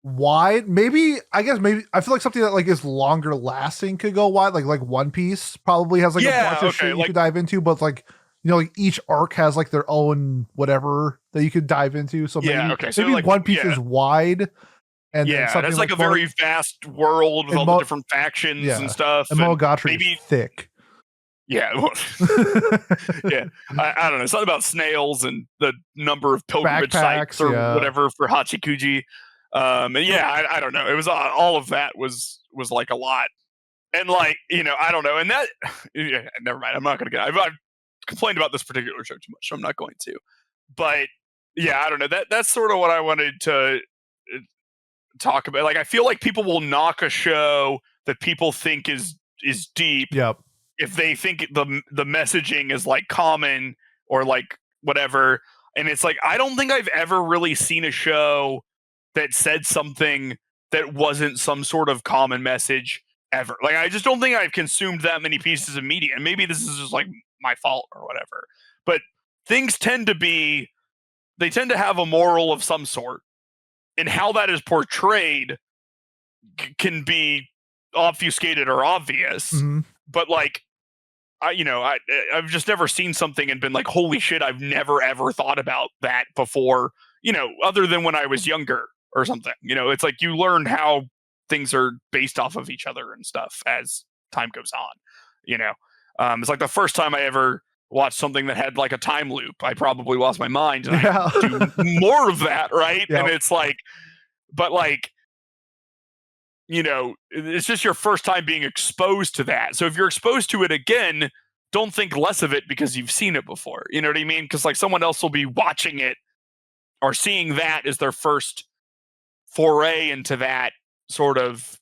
Wide, maybe. I guess maybe. I feel like something that like is longer lasting could go wide. Like One Piece probably has like a bunch of shit you could dive into, but like like each arc has like their own whatever that you could dive into. So maybe so maybe like, One Piece is wide. And then something it's like a very vast world with all the different factions and stuff. And Monogatari maybe thick. Yeah. Yeah. I don't know. Something about snails and the number of pilgrimage sites or whatever for Hachikuji. And I don't know. It was all of that was like a lot. And like, I don't know. And that, never mind. I'm not going to get, I've complained about this particular show too much, so I'm not going to. But I don't know. That's sort of what I wanted to talk about. Like, I feel like people will knock a show that people think is deep. Yep. If they think the messaging is like common or like whatever. And it's like, I don't think I've ever really seen a show that said something that wasn't some sort of common message ever. Like, I just don't think I've consumed that many pieces of media. And maybe this is just like my fault or whatever. But things tend to have a moral of some sort. And how that is portrayed can be obfuscated or obvious. Mm-hmm. But like, I've just never seen something and been like, holy shit, I've never ever thought about that before, other than when I was younger or something. It's like you learn how things are based off of each other and stuff as time goes on. It's like the first time I ever watched something that had like a time loop, I probably lost my mind and I do more of that, right? Yep. And it's like, but like, it's just your first time being exposed to that. So if you're exposed to it again, don't think less of it because you've seen it before. You know what I mean? Because like someone else will be watching it or seeing that as their first foray into that sort of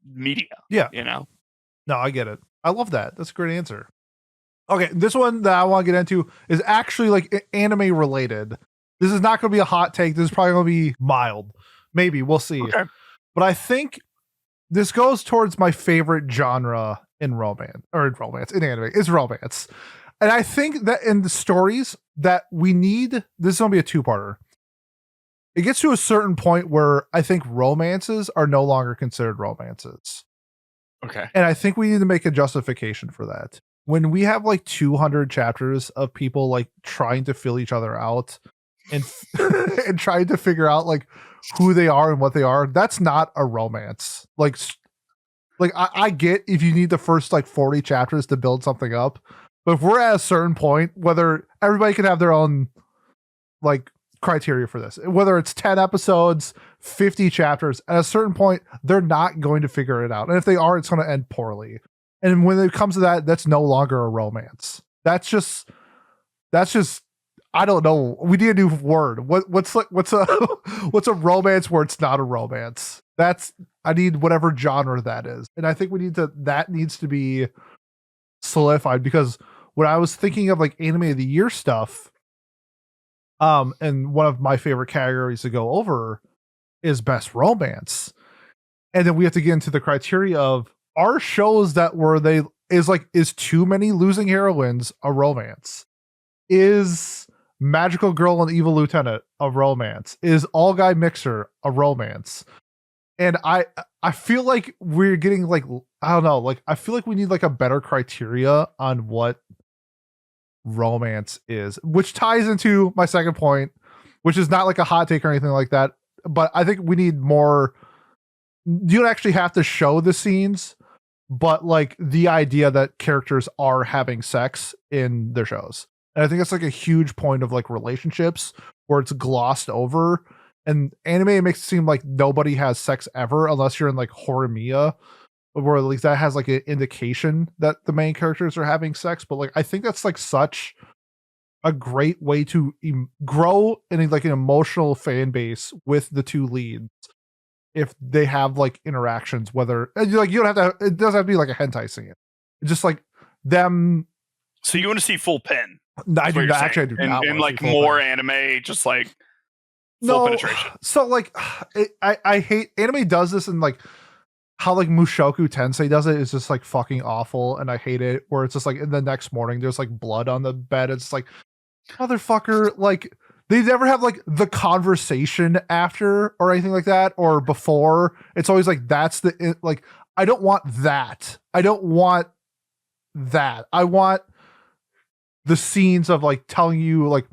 media. Yeah. No, I get it. I love that. That's a great answer. Okay, this one that I want to get into is actually like anime related. This is not going to be a hot take. This is probably going to be mild. Maybe. We'll see. Okay. But I think this goes towards my favorite genre in anime, is romance. And I think that in the stories that we need, this is going to be a two-parter. It gets to a certain point where I think romances are no longer considered romances. Okay. And I think we need to make a justification for that. When we have like 200 chapters of people like trying to fill each other out and and trying to figure out like who they are and what they are, that's not a romance. Like I get if you need the first like 40 chapters to build something up, but if we're at a certain point, whether everybody can have their own like criteria for this, whether it's 10 episodes, 50 chapters, at a certain point, they're not going to figure it out. And if they are, it's going to end poorly. And when it comes to that, that's no longer a romance. That's just I don't know. We need a new word. What's a romance where it's not a romance? I need whatever genre that is. And I think that needs to be solidified, because when I was thinking of like anime of the year stuff, and one of my favorite categories to go over is best romance. And then we have to get into the criteria of, are shows that is too many losing heroines a romance? Is Magical Girl and Evil Lieutenant a romance? Is All Guy Mixer a romance? And I feel like we're getting like, I don't know, like I feel like we need like a better criteria on what romance is, which ties into my second point, which is not like a hot take or anything like that, but I think we need more. You don't actually have to show the scenes, but like the idea that characters are having sex in their shows. And I think that's like a huge point of like relationships where it's glossed over. And anime makes it seem like nobody has sex ever unless you're in like Horimiya, where at least that has like an indication that the main characters are having sex. But like I think that's like such a great way to grow in like an emotional fan base with the two leads if they have like interactions, whether like you don't have to, it doesn't have to be like a hentai scene. It's just like them. So you want to see full pen? I do not actually. I do not. And like more anime, just like full penetration. So like, I hate anime does this, and like how like Mushoku Tensei does it is just like fucking awful, and I hate it. Where it's just like in the next morning, there's like blood on the bed. It's like, motherfucker, like they never have like the conversation after or anything like that or before. It's always like that's the like I don't want that. I don't want that. I want the scenes of like telling you like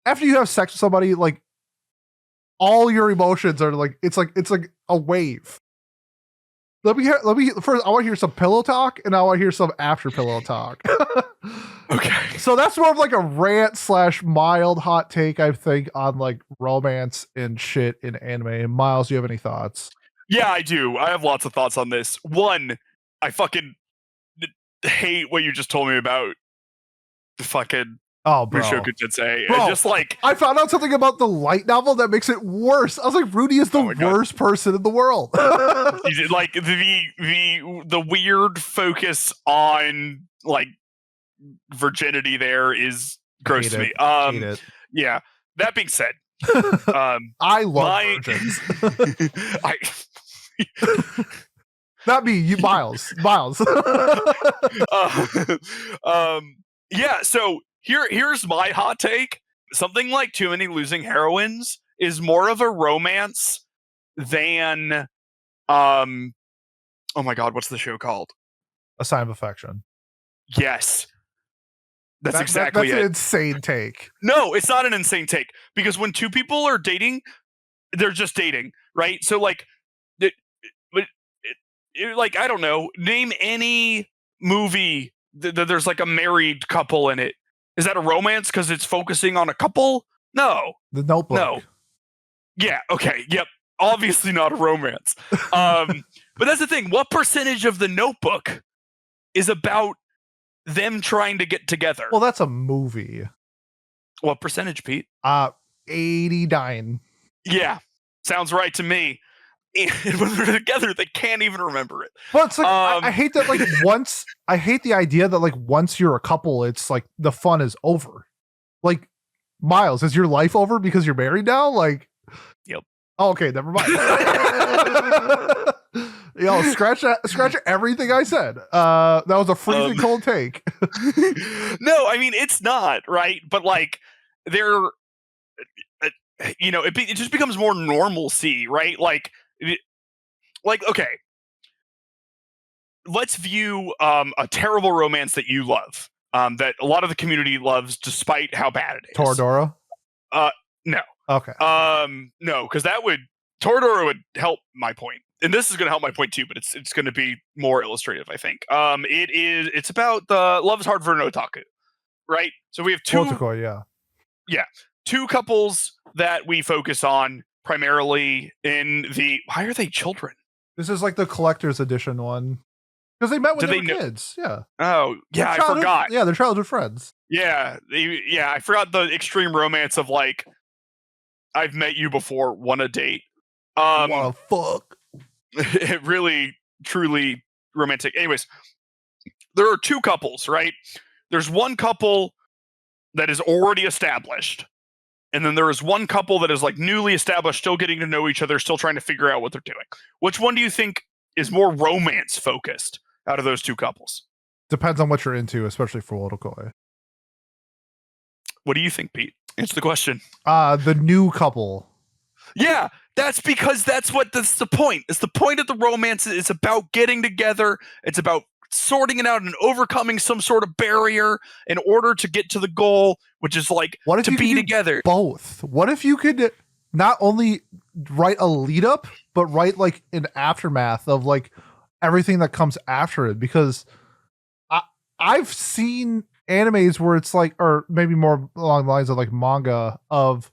after you have sex with somebody, like all your emotions are like it's like a wave. Let me first I want to hear some pillow talk and I want to hear some after pillow talk. Okay. So that's more of like a rant / mild hot take, I think, on like romance and shit in anime. And Miles, do you have any thoughts? Yeah, I do. I have lots of thoughts on this. One, I fucking hate what you just told me about the fucking Oh, bro. Mushoku Tensei. Bro, It's just like I found out something about the light novel that makes it worse. I was like, Rudy is the worst person in the world. like the weird focus on like virginity there is gross to me. Hate it. Yeah. That being said, I love virgins. Not me, you Miles. Yeah, so here's my hot take. Something like Too Many Losing Heroines is more of a romance than oh my god, what's the show called? A Sign of Affection. Yes. That's exactly it. That's an insane take. No, it's not an insane take because when two people are dating, they're just dating, right? So like like I don't know, name any movie there's like a married couple in it. Is that a romance because it's focusing on a couple? No. The Notebook. No. Yeah. Okay. Yep. Obviously not a romance. But that's the thing. What percentage of the Notebook is about them trying to get together? Well, that's a movie. What percentage, Pete? 89. Yeah. Sounds right to me. And when they're together, they can't even remember it. But it's like I hate that. Like once, I hate the idea that like once you're a couple, it's like the fun is over. Like Miles, is your life over because you're married now? Like, yep. Oh, okay, never mind. Scratch everything I said. That was a freezing cold take. No, I mean it's not right, but like they're, it just becomes more normalcy, right? Like okay, let's view a terrible romance that you love, that a lot of the community loves, despite how bad it is. Toradora? No. Okay. No, because Toradora would help my point, and this is going to help my point too, but it's going to be more illustrative, I think. It's about the Love is Hard for an Otaku, right? So we have two. Otakoi, yeah, two couples that we focus on primarily in the. Why are they children? This is like the collector's edition one. Because they met when they were kids. Yeah. Oh, yeah, I forgot. Yeah, they're childhood friends. Yeah, I forgot the extreme romance of like, I've met you before, want a date. Wanna fuck. Really, truly romantic. Anyways, there are two couples, right? There's one couple that is already established. And then there is one couple that is like newly established, still getting to know each other, still trying to figure out what they're doing. Which one do you think is more romance focused out of those two couples? Depends on what you're into, especially for Otakoi. What do you think, Pete? Answer the question. The new couple. Yeah, that's because that's the point. It's the point of the romance. It's about getting together. It's about sorting it out and overcoming some sort of barrier in order to get to the goal, which is like to be together. Both. What if you could not only write a lead up, but write like an aftermath of like everything that comes after it? Because I've seen animes where it's like, or maybe more along the lines of like manga, of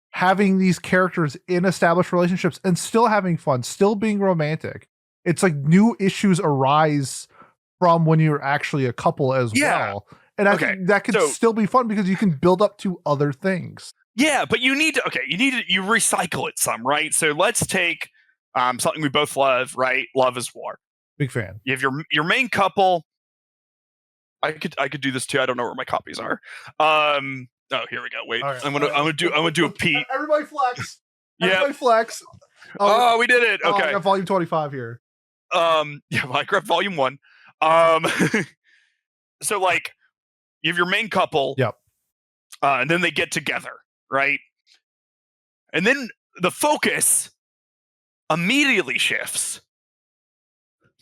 having these characters in established relationships and still having fun, still being romantic. It's like new issues arise from when you're actually a couple as well. And I think that could still be fun because you can build up to other things. Yeah, but you recycle it some, right? So let's take something we both love, right? Love is War. Big fan. You have your main couple. I could do this too. I don't know where my copies are. Oh, here we go. Wait, right, I'm gonna do a Pete. Everybody flex. Everybody flex. Oh, we did it. Okay. I got volume 25 here. Yeah, well, I grabbed volume 1. Um, so like you have your main couple, Yep. And then they get together, right? And then the focus immediately shifts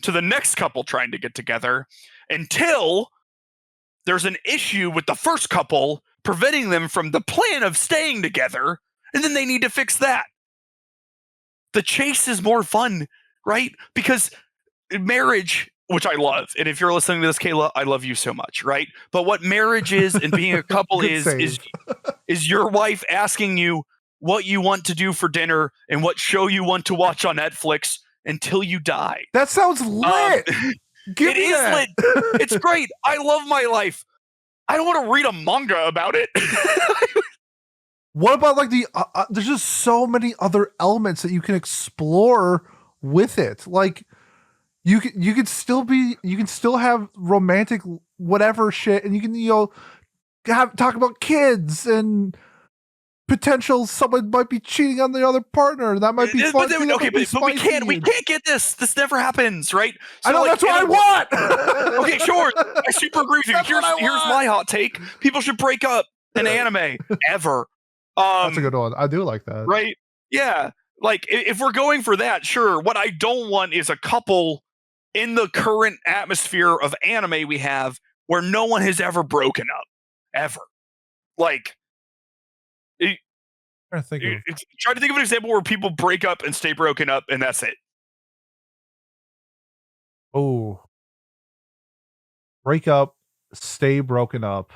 to the next couple trying to get together until there's an issue with the first couple preventing them from the plan of staying together, and then they need to fix that. The chase is more fun, right? Because marriage, which I love, and if you're listening to this, Kayla, I love you so much, right? But what marriage is and being a couple is your wife asking you what you want to do for dinner and what show you want to watch on Netflix until you die. That sounds lit. It is lit. It's great. I love my life. I don't want to read a manga about it. What about like there's just so many other elements that you can explore with it. Like you can still have romantic whatever shit, and you can talk about kids and potential someone might be cheating on the other partner. That might be fun. But we can't get this. This never happens, right? So I know, that's what I want. Okay, sure. I super agree with you. Here's my hot take. People should break up in anime ever. That's a good one. I do like that. Right? Yeah. Like if we're going for that, sure. What I don't want is a couple in the current atmosphere of anime we have where no one has ever broken up. Ever. Like try to think of an example where people break up and stay broken up, and that's it. Oh, break up, stay broken up.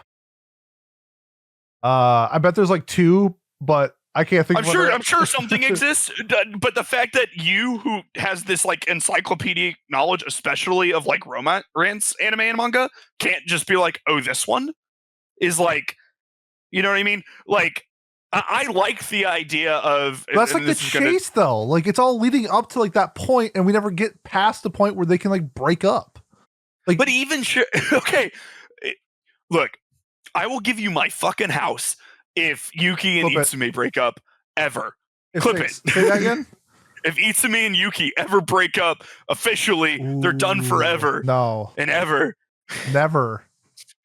I bet there's like 2, but I can't think. I'm sure something exists, but the fact that you, who has this like encyclopedic knowledge, especially of like romance, anime, and manga, can't just be like, oh, this one is like, you know what I mean? Like. I like the idea of that's like the chase though. Like it's all leading up to like that point, and we never get past the point where they can like break up. Like, but even okay, look, I will give you my fucking house if Yuki and Itsume break up ever. Clip it. Say that again. If Itsume and Yuki ever break up officially, they're done forever. No, and ever. Never.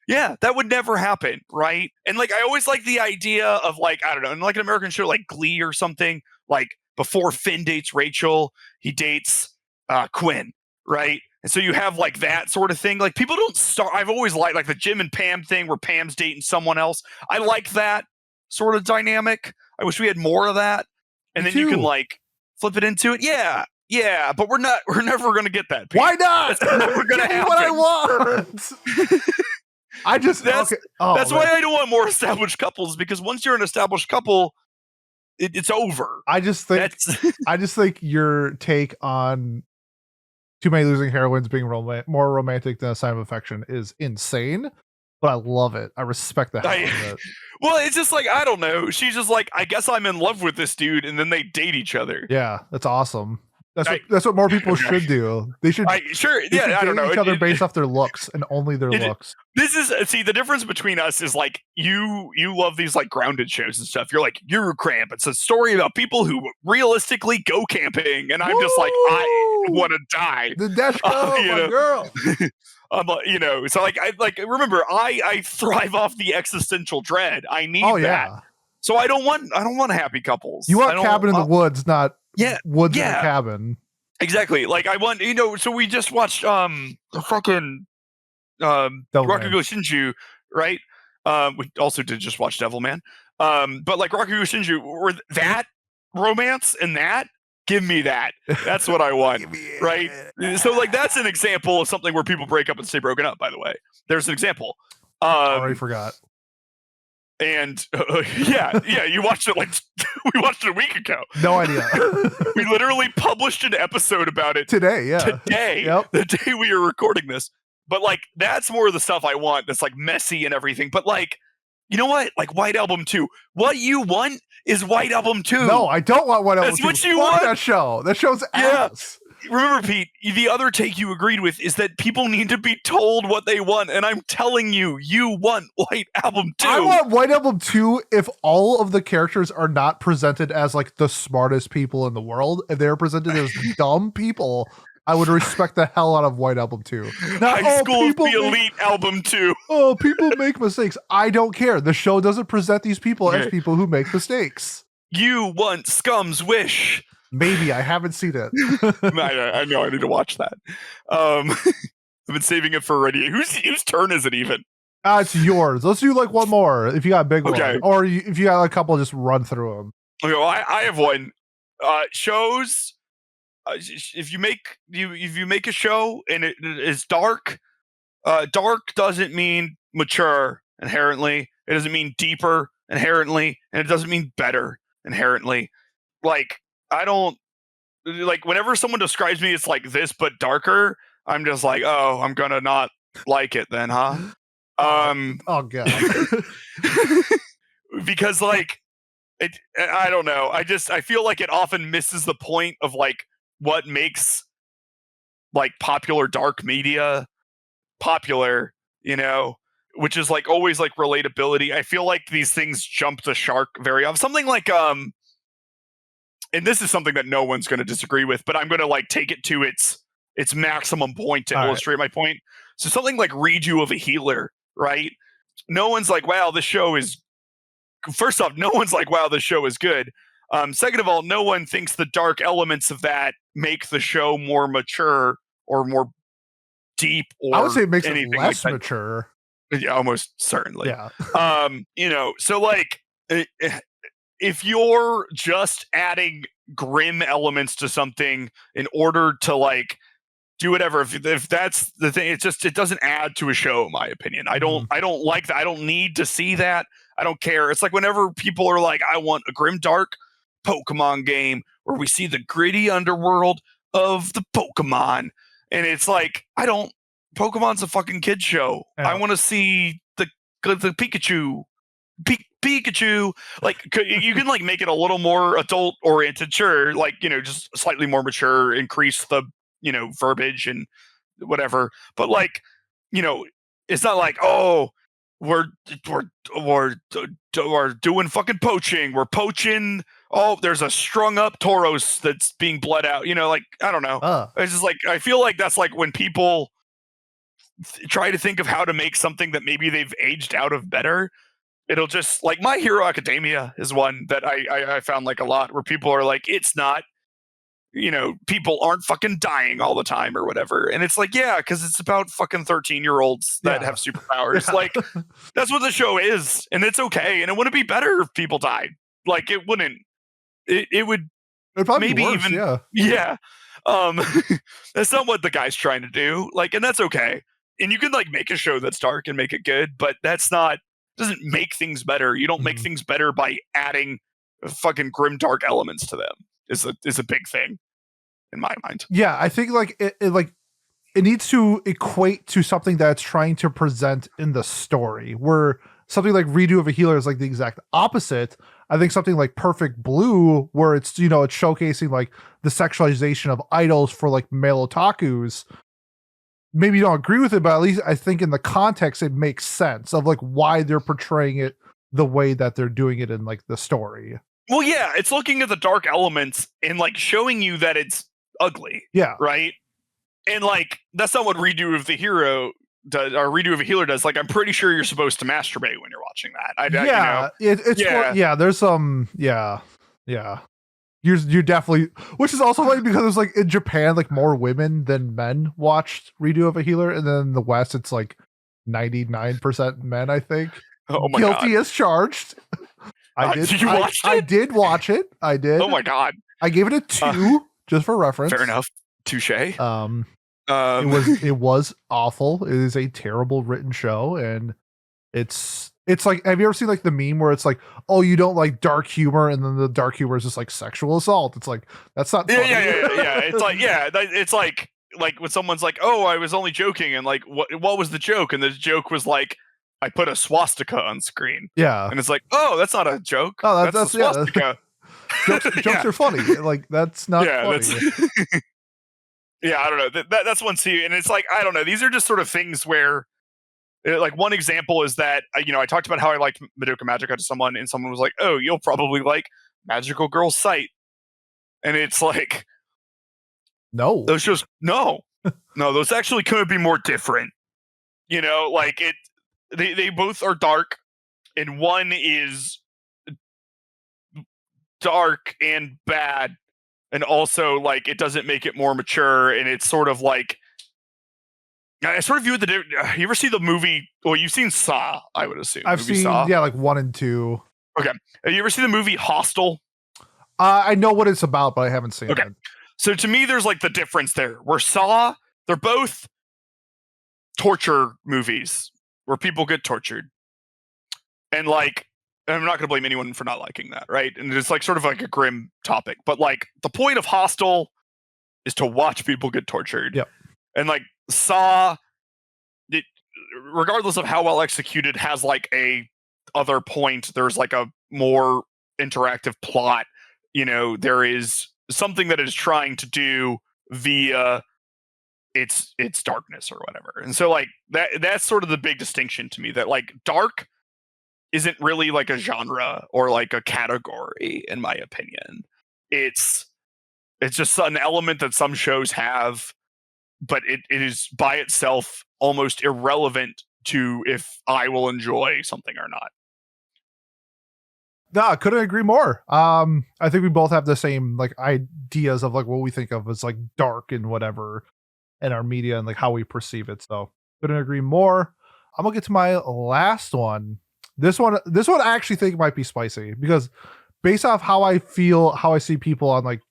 Yeah, that would never happen, right? And like, I always like the idea of like, I don't know, in like an American show like Glee or something, like before Finn dates Rachel, he dates Quinn, right? And so you have like that sort of thing. Like people don't start. I've always liked like the Jim and Pam thing where Pam's dating someone else. I like that sort of dynamic. I wish we had more of that. And then you can like flip it into it. Yeah, but we're never going to get that. Pete. Why not? That's never going to happen. What I want. That's why I don't want more established couples, because once you're an established couple, it's over. I just think your take on too many losing heroines being more romantic than a sign of affection is insane, but I love it. I respect the hell out of it. Well, it's just like, I don't know. She's just like, I guess I'm in love with this dude, and then they date each other. Yeah, that's awesome. That's what more people should do. They should I don't know. Each other based off their looks and only their looks. This is the difference between us is like you love these like grounded shows and stuff. You're like Eurocamp. It's a story about people who realistically go camping, and I'm just like, I want to die. The Deshko, my girl. So like I remember I thrive off the existential dread. I need that. Yeah. So I don't want happy couples. You want cabin in the woods, not woods in a cabin. Exactly. Like I want, so we just watched fucking Rakugo Shinju, right? We also did just watch Devilman. But like Rakugo Shinju, or that romance and that, give me that. That's what I want. Right? So like that's an example of something where people break up and stay broken up, by the way. There's an example. I already forgot. And you watched it we watched it a week ago. No idea. We literally published an episode about it today. Yeah, the day we are recording this. But like, that's more of the stuff I want. That's like messy and everything. But like, you know what? Like White Album 2. What you want is White Album 2. No, I don't want White Album 2. That's what you want. That show. That show's ass. Remember, Pete, the other take you agreed with is that people need to be told what they want, and I'm telling you, you want White Album 2. I want White Album 2 if all of the characters are not presented as like the smartest people in the world, if they're presented as dumb people I would respect the hell out of White Album 2. Not, High School of the make, Elite Album 2. Oh, people make mistakes. I don't care. The show doesn't present these people as Okay. people who make mistakes. You want Scum's Wish. Maybe. I haven't seen it. I know. I need to watch that. I've been saving it for already. Whose turn is it even? It's yours. Let's do like one more if you got a big Okay. one. Or if you got a couple, just run through them. Okay, well, I have one. Shows. If you make a show and it is dark, dark doesn't mean mature inherently. It doesn't mean deeper inherently, and it doesn't mean better inherently. Like, I don't like whenever someone describes me, it's like this but darker. I'm just like, oh, I'm gonna not like it then, huh? Oh god. Because like I don't know. I feel like it often misses the point of like what makes like popular dark media popular, you know, which is like always like relatability. I feel like these things jump the shark very often. Something like and this is something that no one's going to disagree with, but I'm going to like take it to its maximum point to illustrate my point. So something like Redo of a Healer, right? No one's like, wow, this show is. First off, no one's like, wow, this show is good. Second of all, no one thinks the dark elements of that make the show more mature or more deep. Or I would say it makes it like less mature. Yeah, almost certainly. Yeah. You know, so like if you're just adding grim elements to something in order to like do whatever, if that's the thing, it doesn't add to a show, in my opinion. I don't like that. I don't need to see that. I don't care. It's like whenever people are like, I want a grim dark Pokemon game where we see the gritty underworld of the Pokemon, and it's like, Pokemon's a fucking kid show. Yeah. I want to see the Pikachu. Pikachu, like you can like make it a little more adult oriented, sure, like, you know, just slightly more mature, increase the, you know, verbiage and whatever, but like, you know, it's not like, oh, we're doing fucking poaching, we're poaching, oh, there's a strung up Tauros that's being bled out, you know, like, I don't know. It's just like, I feel like that's like when people try to think of how to make something that maybe they've aged out of better. It'll just like My Hero Academia is one that I found like a lot where people are like, it's not, you know, people aren't fucking dying all the time or whatever. And it's like, yeah, because it's about fucking 13-year-olds that have superpowers. Yeah. Like, that's what the show is. And it's okay. And it wouldn't be better if people died. Like, it wouldn't. It would It'd probably maybe be worse, even. Yeah. That's not what the guy's trying to do. Like, and that's okay. And you can like make a show that's dark and make it good, but that's not, doesn't make things better. You don't make things better by adding fucking grim dark elements to them. Is a big thing in my mind. Yeah, I think like it needs to equate to something that it's trying to present in the story, where something like Redo of a Healer is like the exact opposite. I think something like Perfect Blue, where it's, you know, it's showcasing like the sexualization of idols for like male otakus. Maybe you don't agree with it, but at least I think in the context it makes sense of like why they're portraying it the way that they're doing it in like the story. Well, yeah, it's looking at the dark elements and like showing you that it's ugly. Yeah. Right. And like, that's not what Redo of the Hero does, or Redo of a Healer does. Like, I'm pretty sure you're supposed to masturbate when you're watching that. There's some, yeah. You're definitely, which is also funny because it's like in Japan, like more women than men watched Redo of a Healer, and then in the West, it's like 99% men, I think. Oh my Guilty God. as charged. I did. You watched it? I did watch it. I did. Oh my God. I gave it a 2 just for reference. Fair enough. Touche. It was awful. It is a terrible written show, and it's like, have you ever seen like the meme where it's like, oh, you don't like dark humor, and then the dark humor is just like sexual assault? It's like, that's not funny. Yeah. It's like, yeah, it's like when someone's like, oh, I was only joking, and like, what was the joke? And the joke was like, I put a swastika on screen. Yeah. And it's like, oh, that's not a joke. Oh, that's a swastika. Jokes are funny. Like, that's not funny. Yeah, I don't know. That's one too. And it's like, I don't know. These are just sort of things where, like, one example is that, you know, I talked about how I liked Madoka Magica to someone, and someone was like, oh, you'll probably like Magical Girl Sight. And it's like, No. Those shows, no, those actually couldn't be more different. Like they both are dark, and one is dark and bad, and also like it doesn't make it more mature, and it's sort of like I sort of view the. You ever see the movie? Well, you've seen Saw, I would assume. I've seen Saw? like 1 and 2. Okay, have you ever seen the movie Hostel? I know what it's about, but I haven't seen it. So to me, there's like the difference there. Where Saw, they're both torture movies where people get tortured, and like I'm not going to blame anyone for not liking that, right? And it's like sort of like a grim topic, but like the point of Hostel is to watch people get tortured. Yep. And like Saw, it, regardless of how well executed, has like a other point. There's like a more interactive plot. There is something that it is trying to do via its darkness or whatever. And so like that's sort of the big distinction to me, that like dark isn't really like a genre or like a category, in my opinion. It's just an element that some shows have, but it is by itself almost irrelevant to if I will enjoy something or not. No, I couldn't agree more. I think we both have the same like ideas of like what we think of as like dark and whatever in our media and like how we perceive it. So couldn't agree more. I'm gonna get to my last one. This one I actually think might be spicy because based off how I feel, how I see people on like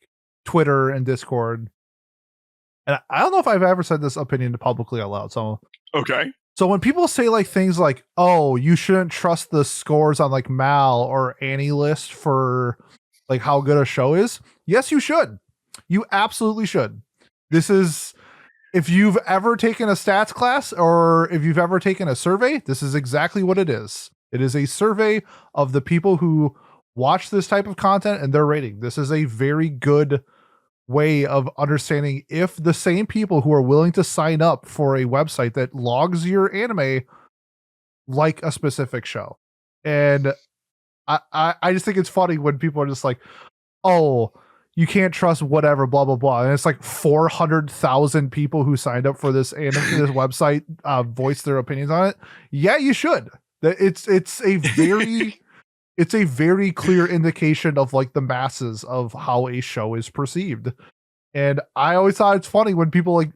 Twitter and Discord, and I don't know if I've ever said this opinion publicly out loud. So okay. So when people say like things like, "Oh, you shouldn't trust the scores on like Mal or Annie List for like how good a show is," yes, you should. You absolutely should. This is, if you've ever taken a stats class or if you've ever taken a survey, this is exactly what it is. It is a survey of the people who watch this type of content and their rating. This is a very good way of understanding if the same people who are willing to sign up for a website that logs your anime like a specific show. And I just think it's funny when people are just like, "Oh, you can't trust whatever, blah blah blah," and it's like 400,000 people who signed up for this this website voiced their opinions on it. Yeah, you should. It's a very it's a very clear indication of like the masses of how a show is perceived. And I always thought it's funny when people like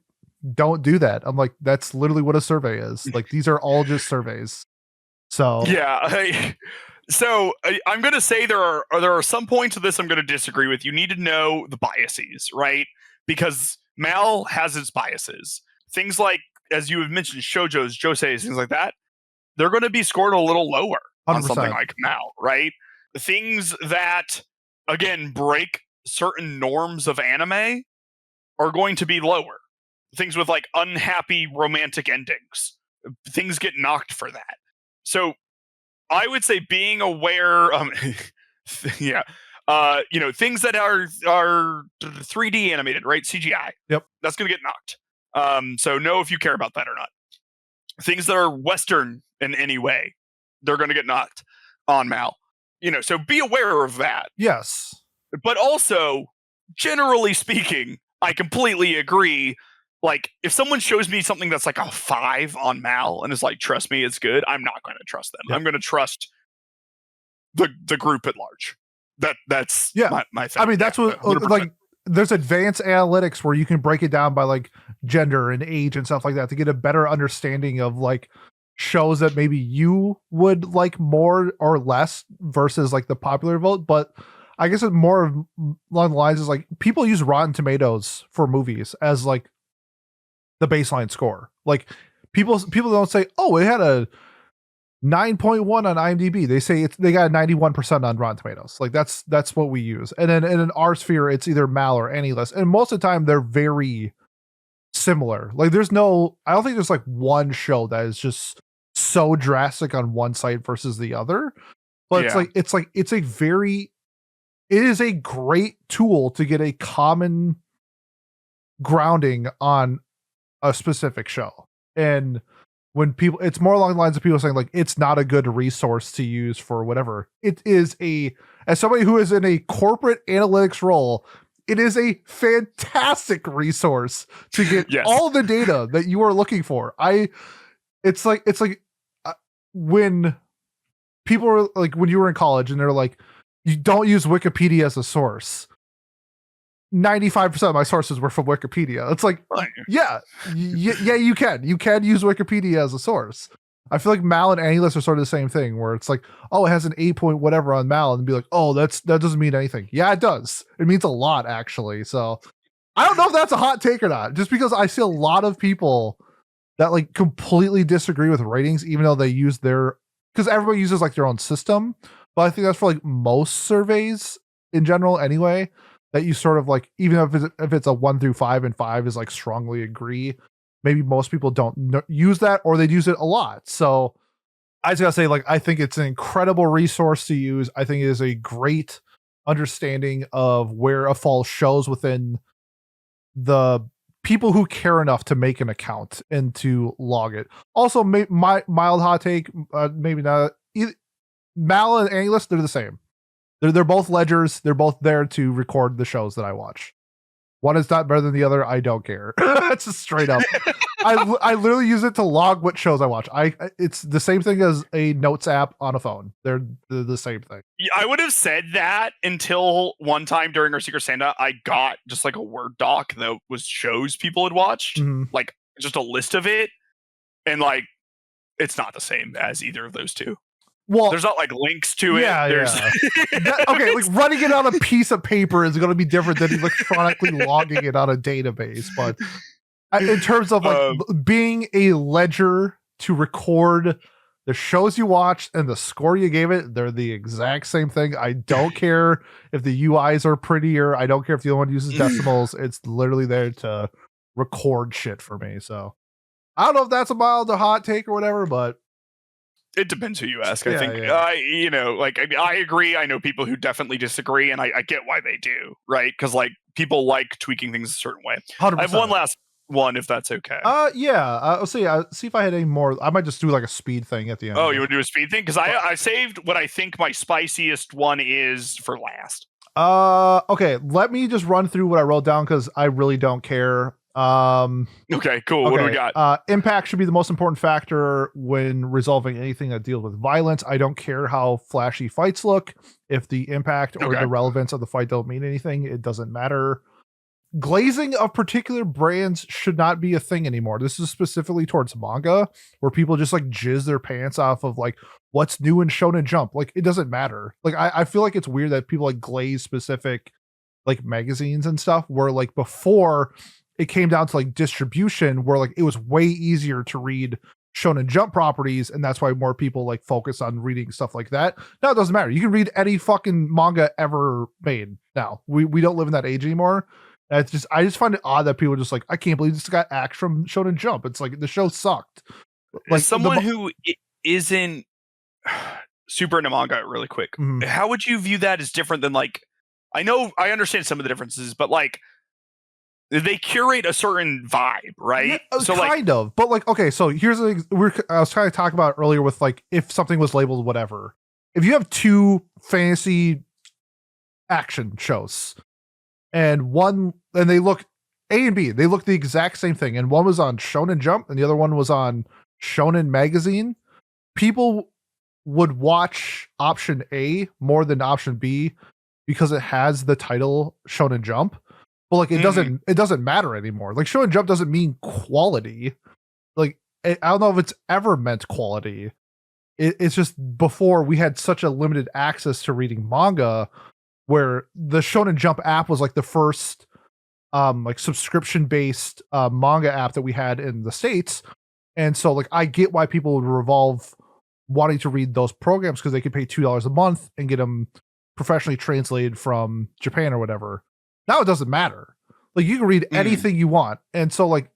don't do that. I'm like, that's literally what a survey is. Like, these are all just surveys. So yeah. So I'm going to say there are some points of this I'm going to disagree with. You need to know the biases, right? Because Mal has its biases. Things like, as you have mentioned, shoujos, joseis, things like that, they're going to be scored a little lower 100%. on something like Mal, right? Things that, again, break certain norms of anime are going to be lower. Things with like unhappy romantic endings, things get knocked for that. So I would say being aware, yeah, things that are 3D animated, right? CGI. Yep. That's going to get knocked. So know if you care about that or not. Things that are Western in any way, they're going to get knocked on Mal. So be aware of that. Yes. But also, generally speaking, I completely agree. Like, if someone shows me something that's like a 5 on Mal and is like, "Trust me, it's good," I'm not going to trust them. Yep. I'm going to trust the group at large. That's my thing. I mean, that's what 100%. Like. There's advanced analytics where you can break it down by like gender and age and stuff like that to get a better understanding of like shows that maybe you would like more or less versus like the popular vote. But I guess it's more along the lines is like people use Rotten Tomatoes for movies as like the baseline score. Like people don't say, "Oh, it had a 9.1 on IMDb." They say they got a 91% on Rotten Tomatoes. Like that's what we use. And then in our sphere, it's either Mal or Annie List. And most of the time they're very similar. Like I don't think there's like one show that is just so drastic on one site versus the other. But it is a great tool to get a common grounding on a specific show. And when people, it's more along the lines of people saying like, it's not a good resource to use for whatever. It is as somebody who is in a corporate analytics role, it is a fantastic resource to get all the data that you are looking for. It's like when people were like, when you were in college and they're like, you don't use Wikipedia as a source. 95% of my sources were from Wikipedia. It's like, yeah, you can use Wikipedia as a source. I feel like Mal and AniList are sort of the same thing, where it's like, oh, it has an 8 point whatever on Mal, and be like, oh, that doesn't mean anything. Yeah, it does. It means a lot, actually. So I don't know if that's a hot take or not, just because I see a lot of people that like completely disagree with ratings, even though they use because everybody uses like their own system. But I think that's for like most surveys in general anyway, that you sort of like, even if it's a 1 through 5 and 5 is like strongly agree, maybe most people don't use that, or they'd use it a lot. So I just gotta say, like, I think it's an incredible resource to use. I think it is a great understanding of where a fall shows within the people who care enough to make an account and to log it. Also, my mild hot take, maybe not. Mal and AniList, they're the same. They're both ledgers. They're both there to record the shows that I watch. One is not better than the other. I don't care. It's just straight up. I literally use it to log what shows I watch. It's the same thing as a notes app on a phone. They're the same thing. Yeah, I would have said that until one time during our Secret Santa, I got just like a Word doc that was shows people had watched, like just a list of it, and like it's not the same as either of those two. Well, there's not like links to it. There's okay, like running it on a piece of paper is going to be different than electronically logging it on a database. But in terms of like being a ledger to record the shows you watched and the score you gave it, they're the exact same thing. I don't care if the UIs are prettier. I don't care if the other one uses decimals. It's literally there to record shit for me. So I don't know if that's a mild or hot take or whatever, but it depends who you ask. I think, I agree. I know people who definitely disagree, and I get why they do, right? Because like people like tweaking things a certain way. 100%. I have one last one, if that's okay. I'll see if I had any more. I might just do like a speed thing at the end. Oh, you would do a speed thing? Because I saved what I think my spiciest one is for last. Okay, let me just run through what I wrote down because I really don't care. Okay, cool. What do we got? Impact should be the most important factor when resolving anything that deals with violence. I don't care how flashy fights look. If the impact or the relevance of the fight don't mean anything, it doesn't matter. Glazing of particular brands should not be a thing anymore. This is specifically towards manga, where people just like jizz their pants off of like what's new in Shonen Jump. Like it doesn't matter. Like I feel like it's weird that people like glaze specific like magazines and stuff, where like before it came down to like distribution, where like it was way easier to read Shonen Jump properties, and that's why more people like focus on reading stuff like that. Now it doesn't matter. You can read any fucking manga ever made now. We don't live in that age anymore. And I just find it odd that people are just like, I can't believe this got Axe from Shonen Jump. It's like the show sucked. Like someone who isn't super into manga, really quick, how would you view that as different than like, I understand some of the differences, but like they curate a certain vibe, right? Yeah, so kind of, but like, okay, so here's I was trying to talk about earlier with like, if something was labeled whatever, if you have two fantasy action shows and they look A and B, they look the exact same thing, and one was on Shonen Jump and the other one was on Shonen Magazine, people would watch option A more than option B because it has the title Shonen Jump. But like it doesn't matter anymore. Like Shonen Jump doesn't mean quality. Like I don't know if it's ever meant quality. It's just before we had such a limited access to reading manga, where the Shonen Jump app was like the first like subscription based manga app that we had in the States. And so like I get why people would revolve wanting to read those programs, because they could pay $2 a month and get them professionally translated from Japan or whatever. Now it doesn't matter. Like you can read anything you want. And so like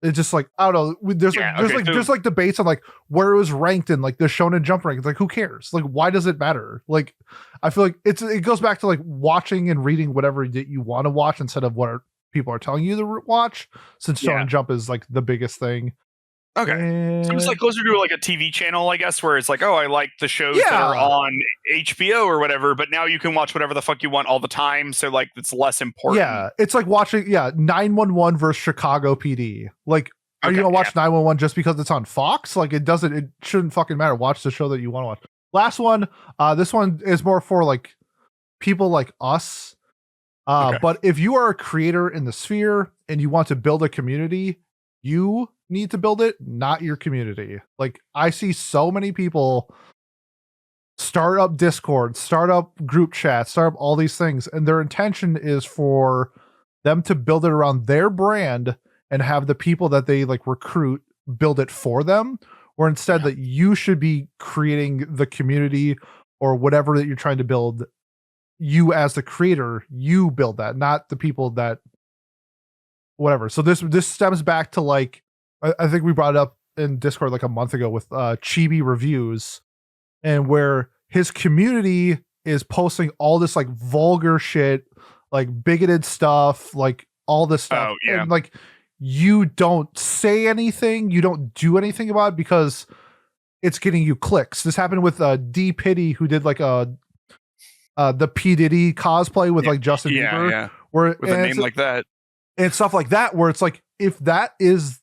it's just like, I don't know, there's like debates on like where it was ranked in like the Shonen Jump rankings. Like who cares? Like why does it matter? Like I feel like it goes back to like watching and reading whatever that you want to watch instead of what people are telling you to watch, since Shonen Jump is like the biggest thing. Okay. So it's like closer to like a TV channel, I guess, where it's like, oh, I like the shows that are Yeah. on HBO or whatever, but now you can watch whatever the fuck you want all the time. So like it's less important. Yeah, it's like watching 911 versus Chicago PD. Like, are you Okay, gonna watch 911 just because it's on Fox? Like, it shouldn't fucking matter. Watch the show that you want to watch. Last one, this one is more for like people like us. Okay. But if you are a creator in the sphere and you want to build a community, you need to build it, not your community. Like, I see so many people start up Discord, start up group chat, start up all these things, and their intention is for them to build it around their brand and have the people that they like recruit build it for them, or instead that you should be creating the community or whatever that you're trying to build. You as the creator, you build that, not the people that whatever. So this stems back to like, I think we brought it up in Discord like a month ago with Chibi Reviews, and where his community is posting all this like vulgar shit, like bigoted stuff, like all this stuff. Oh, yeah. And like, you don't say anything, you don't do anything about it because it's getting you clicks. This happened with D Pity, who did like the P Diddy cosplay with like Justin Bieber, where with a name like that and stuff like that, where it's like, if that is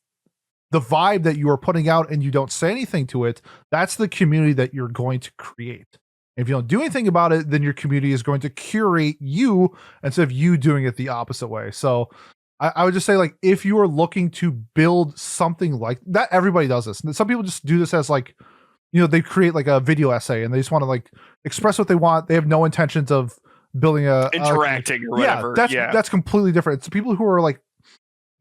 the vibe that you are putting out and you don't say anything to it, that's the community that you're going to create. If you don't do anything about it, then your community is going to curate you instead of you doing it the opposite way. So I would just say, like, if you are looking to build something like that, everybody does this. And some people just do this as like, they create like a video essay and they just want to like express what they want. They have no intentions of building interacting or whatever. That's completely different. It's people who are like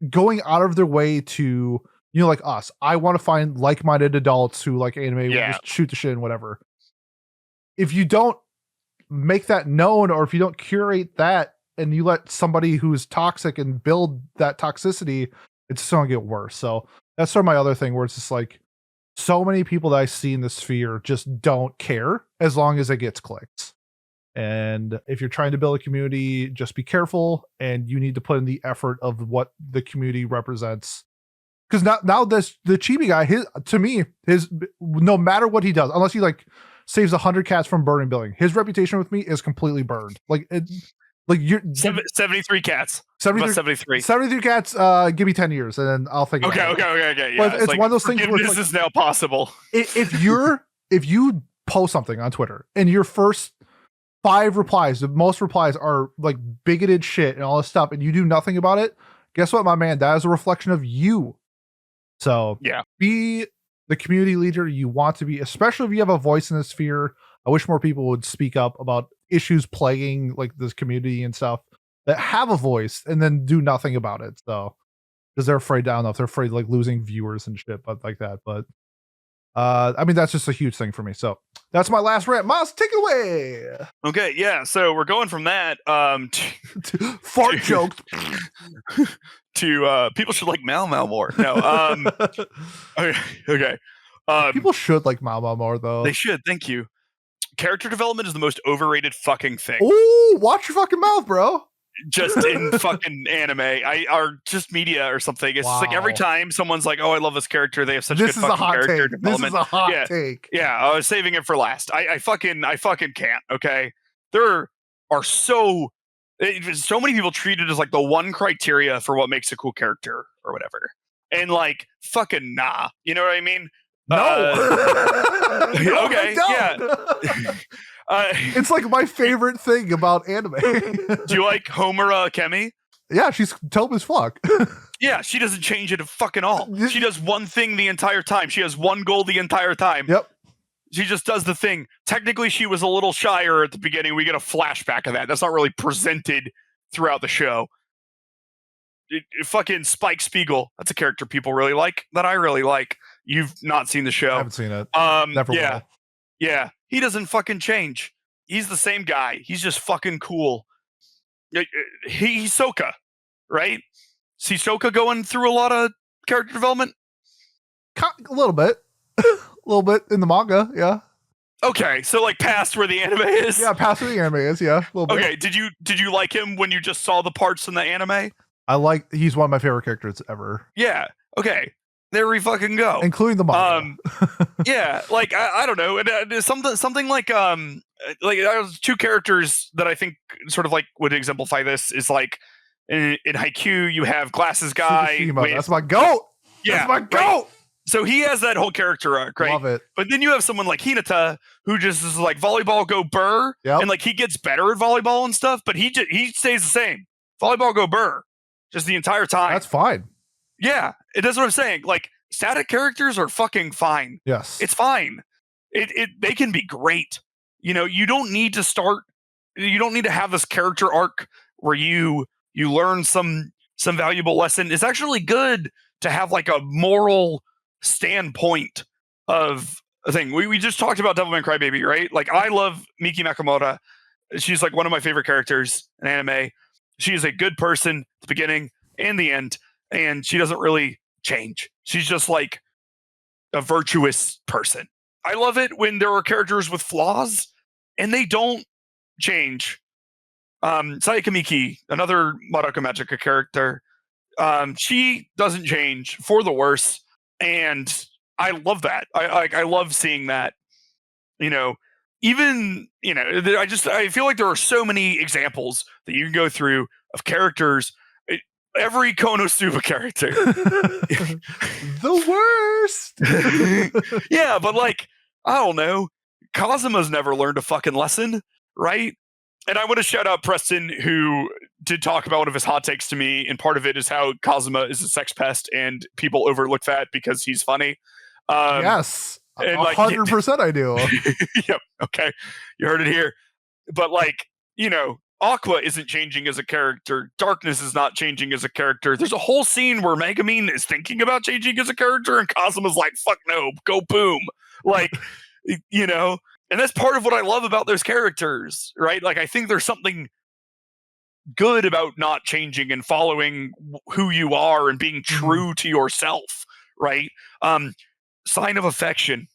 going out of their way to, like us. I want to find like-minded adults who like anime, just shoot the shit and whatever. If you don't make that known, or if you don't curate that and you let somebody who's toxic and build that toxicity, it's just gonna get worse. So that's sort of my other thing, where it's just like, so many people that I see in the sphere just don't care as long as it gets clicks. And if you're trying to build a community, just be careful, and you need to put in the effort of what the community represents. Because now the Chibi guy, his no matter what he does, unless he like saves 100 cats from burning building, his reputation with me is completely burned. Like you're 73 cats. 73 cats. Give me 10 years and then I'll think. Okay. Yeah, but it's like, one of those things where this is now possible. If you post something on Twitter and your first 5 replies, the most replies are like bigoted shit and all this stuff, and you do nothing about it, guess what, my man? That is a reflection of you. So be the community leader you want to be, especially if you have a voice in the sphere. I wish more people would speak up about issues plaguing like this community and stuff, that have a voice and then do nothing about it. So, because they're afraid, I don't know if they're afraid of like losing viewers and shit, but like that. But I mean, that's just a huge thing for me. So that's my last rant. Miles, take it away. Okay, yeah. So we're going from that to fart joke to people should like Mal more. No, okay. People should like Mal more though. They should. Thank you. Character development is the most overrated fucking thing. Ooh, watch your fucking mouth, bro. Just in fucking anime, or just media or something. It's just like every time someone's like, "Oh, I love this character," they have such good fucking character development. This is a hot take. Yeah, I was saving it for last. I fucking can't. Okay, there are so many people treat it as like the one criteria for what makes a cool character or whatever, and like fucking nah. You know what I mean? No. No, okay. Yeah. It's like my favorite thing about anime. Do you like Homura Kemi? Yeah, she's dope as fuck. Yeah, she doesn't change it fucking all. She does one thing the entire time. She has one goal the entire time. Yep. She just does the thing. Technically, she was a little shyer at the beginning. We get a flashback of that. That's not really presented throughout the show. Fucking Spike Spiegel. That's a character people really like, that I really like. You've not seen the show. I haven't seen it. Never will. Yeah. He doesn't fucking change. He's the same guy. He's just fucking cool. He's Hisoka, right? Is Hisoka going through a lot of character development? A little bit. A little bit in the manga, yeah. Okay, so like past where the anime is? Yeah, past where the anime is, yeah. A little bit. Okay, did you like him when you just saw the parts in the anime? He's one of my favorite characters ever. Yeah, okay. there we fucking go. Including the manga. Yeah, like I don't know, something like there's two characters that I think sort of like would exemplify this is like in Haikyuu you have Glasses Guy. That's my goat. Yeah, that's my goat. Right? So he has that whole character arc, right? Love it. But then you have someone like Hinata who just is like volleyball go burr, yep. and like he gets better at volleyball and stuff, but he stays the same. Volleyball go burr, just the entire time. That's fine. Yeah, that's what I'm saying. Like static characters are fucking fine. Yes, it's fine. They can be great. You know, you don't need to have this character arc where you learn some valuable lesson. It's actually good to have like a moral standpoint of a thing. We just talked about Devilman Crybaby, right? Like I love Miki Nakamura. She's like one of my favorite characters in anime. She is a good person at the beginning and the end, and she doesn't really change. She's just like a virtuous person. I love it when there are characters with flaws and they don't change. Sayaka Miki, another Madoka Magica character, she doesn't change for the worse, and I love that. I love seeing that. You know, even I feel like there are so many examples that you can go through of characters. Every Konosuba character, the worst. Yeah, but like I don't know, Kazuma's never learned a fucking lesson, right? And I want to shout out Preston, who did talk about one of his hot takes to me, and part of it is how Kazuma is a sex pest, and people overlook that because he's funny. Yes, 100% I do. Yep. Okay, you heard it here. But like, Aqua isn't changing as a character. Darkness is not changing as a character. There's a whole scene where Megumin is thinking about changing as a character, and Kazuma's like, "Fuck no, go boom!" Like, and that's part of what I love about those characters, right? Like, I think there's something good about not changing and following who you are and being true to yourself, right? Sign of affection,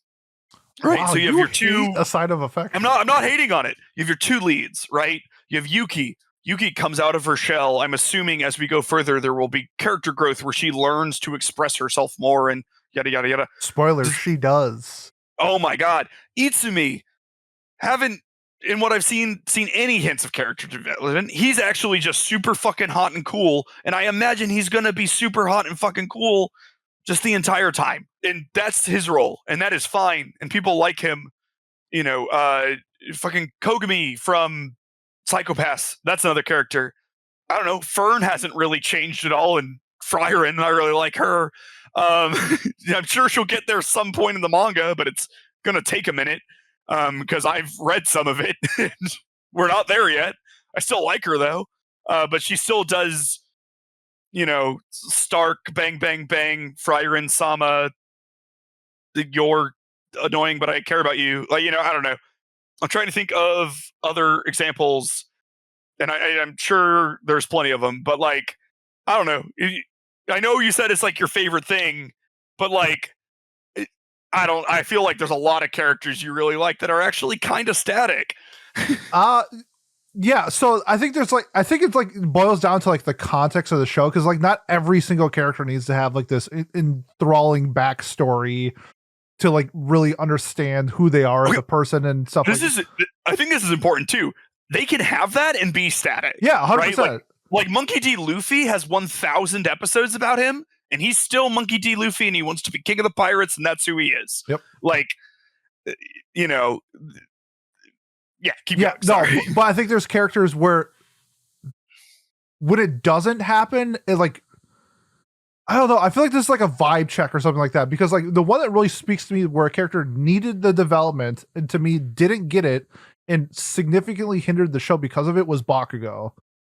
right? Wow, so you have your two. A sign of affection. I'm not hating on it. You have your two leads, right? You have Yuki. Yuki comes out of her shell. I'm assuming as we go further, there will be character growth where she learns to express herself more and yada yada yada. Spoilers, she does. Oh my god, Itsumi haven't, in what I've seen any hints of character development. He's actually just super fucking hot and cool, and I imagine he's gonna be super hot and fucking cool just the entire time, and that's his role, and that is fine, and people like him. Fucking Kogami from Psychopaths, that's another character. I don't know, Fern hasn't really changed at all, and Frieren, I really like her. I'm sure she'll get there some point in the manga, but it's gonna take a minute. Because I've read some of it. We're not there yet. I still like her though. But she still does, Stark, bang, bang, bang, Frieren Sama. You're annoying, but I care about you. Like, I don't know. I'm trying to think of other examples, and I'm sure there's plenty of them, but like, I don't know. I know you said it's like your favorite thing, but like, I feel like there's a lot of characters you really like that are actually kind of static. Yeah. So I think it boils down to like the context of the show. Cause like not every single character needs to have like this enthralling backstory to like really understand who they are as a person and stuff. I think this is important too. They can have that and be static. Yeah. 100%. Right? Like Monkey D. Luffy has 1,000 episodes about him, and he's still Monkey D. Luffy, and he wants to be king of the pirates, and that's who he is. Yep. Like, yeah, keep going. Sorry. No, but I think there's characters where when it doesn't happen, it like, I don't know. I feel like this is like a vibe check or something like that, because like the one that really speaks to me where a character needed the development and to me didn't get it and significantly hindered the show because of it was Bakugo.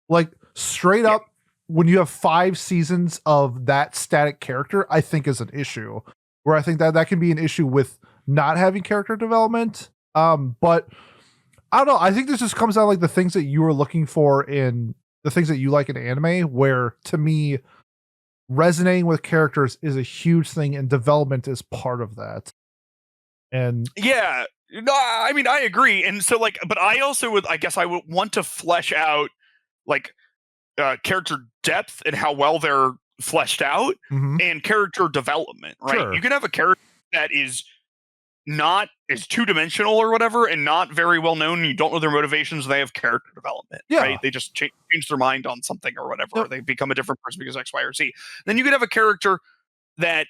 Like straight up, when you have 5 seasons of that static character, I think is an issue. Where I think that can be an issue with not having character development. But I don't know. I think this just comes out like the things that you were looking for in the things that you like in anime, where to me, resonating with characters is a huge thing and development is part of that. And yeah, no, I mean, I agree. And so like, but I also would want to flesh out like character depth and how well they're fleshed out, and character development, right? Sure. You can have a character that is two-dimensional or whatever and not very well known. You don't know their motivations. They have character development, right? They just change their mind on something or whatever. Or they become a different person because X, Y, or Z. Then you could have a character that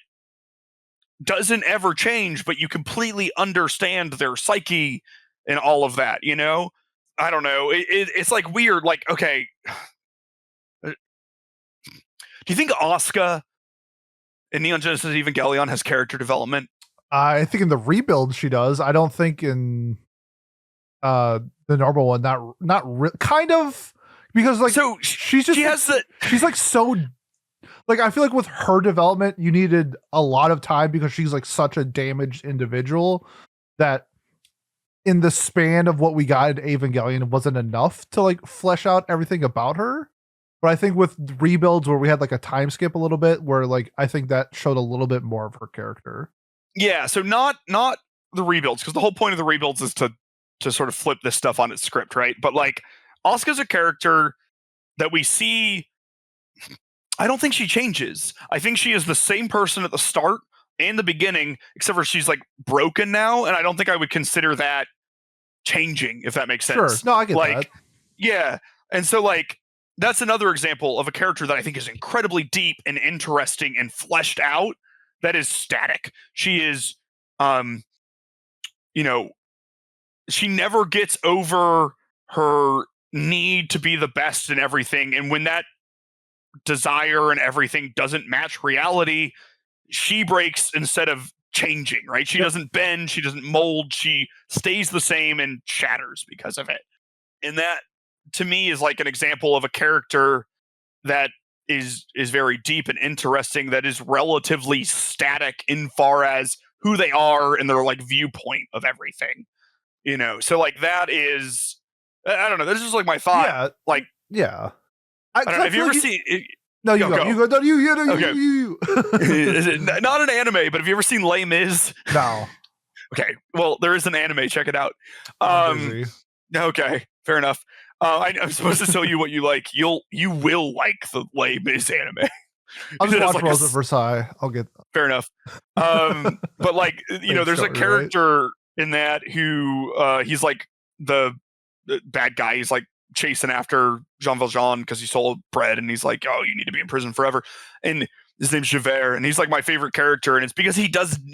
doesn't ever change, but you completely understand their psyche and all of that, you know? I don't know. It's like weird. Like, okay, do you think Asuka in Neon Genesis Evangelion has character development? I think in the rebuild she does. I don't think in the normal one. Kind of, because like so she's like so like, I feel like with her development you needed a lot of time because she's like such a damaged individual that in the span of what we got in Evangelion wasn't enough to like flesh out everything about her. But I think with rebuilds where we had like a time skip a little bit, where like I think that showed a little bit more of her character. Yeah, so not the rebuilds, because the whole point of the rebuilds is to sort of flip this stuff on its script, right? But like Asuka's a character that we see. I don't think she changes. I think she is the same person at the start and the beginning, except for she's like broken now, and I don't think I would consider that changing, if that makes sense. Sure. No, I get like, that. Yeah. And so like that's another example of a character that I think is incredibly deep and interesting and fleshed out that is static. She is she never gets over her need to be the best in everything, and when that desire and everything doesn't match reality, she breaks instead of changing, right? She doesn't bend, she doesn't mold, she stays the same and shatters because of it. And that to me is like an example of a character that is very deep and interesting, that is relatively static in far as who they are and their like viewpoint of everything, you know? So like that is, I don't know, this is like my thought. Yeah. Like, yeah. I don't know, have you ever seen No, you go. You go. No, you. Okay. You. Not an anime, but have you ever seen Les Mis? No. Okay. Well, there is an anime. Check it out. Okay. Fair enough. I'm supposed to tell you what you like. You will like the Les Mis anime. I'll just watch Rose at Versailles. I'll get that. Fair enough. But like, there's a character in that who he's like the bad guy. He's like chasing after Jean Valjean because he stole bread, and he's like, oh, you need to be in prison forever. And his name's Javert, and he's like my favorite character, and it's because he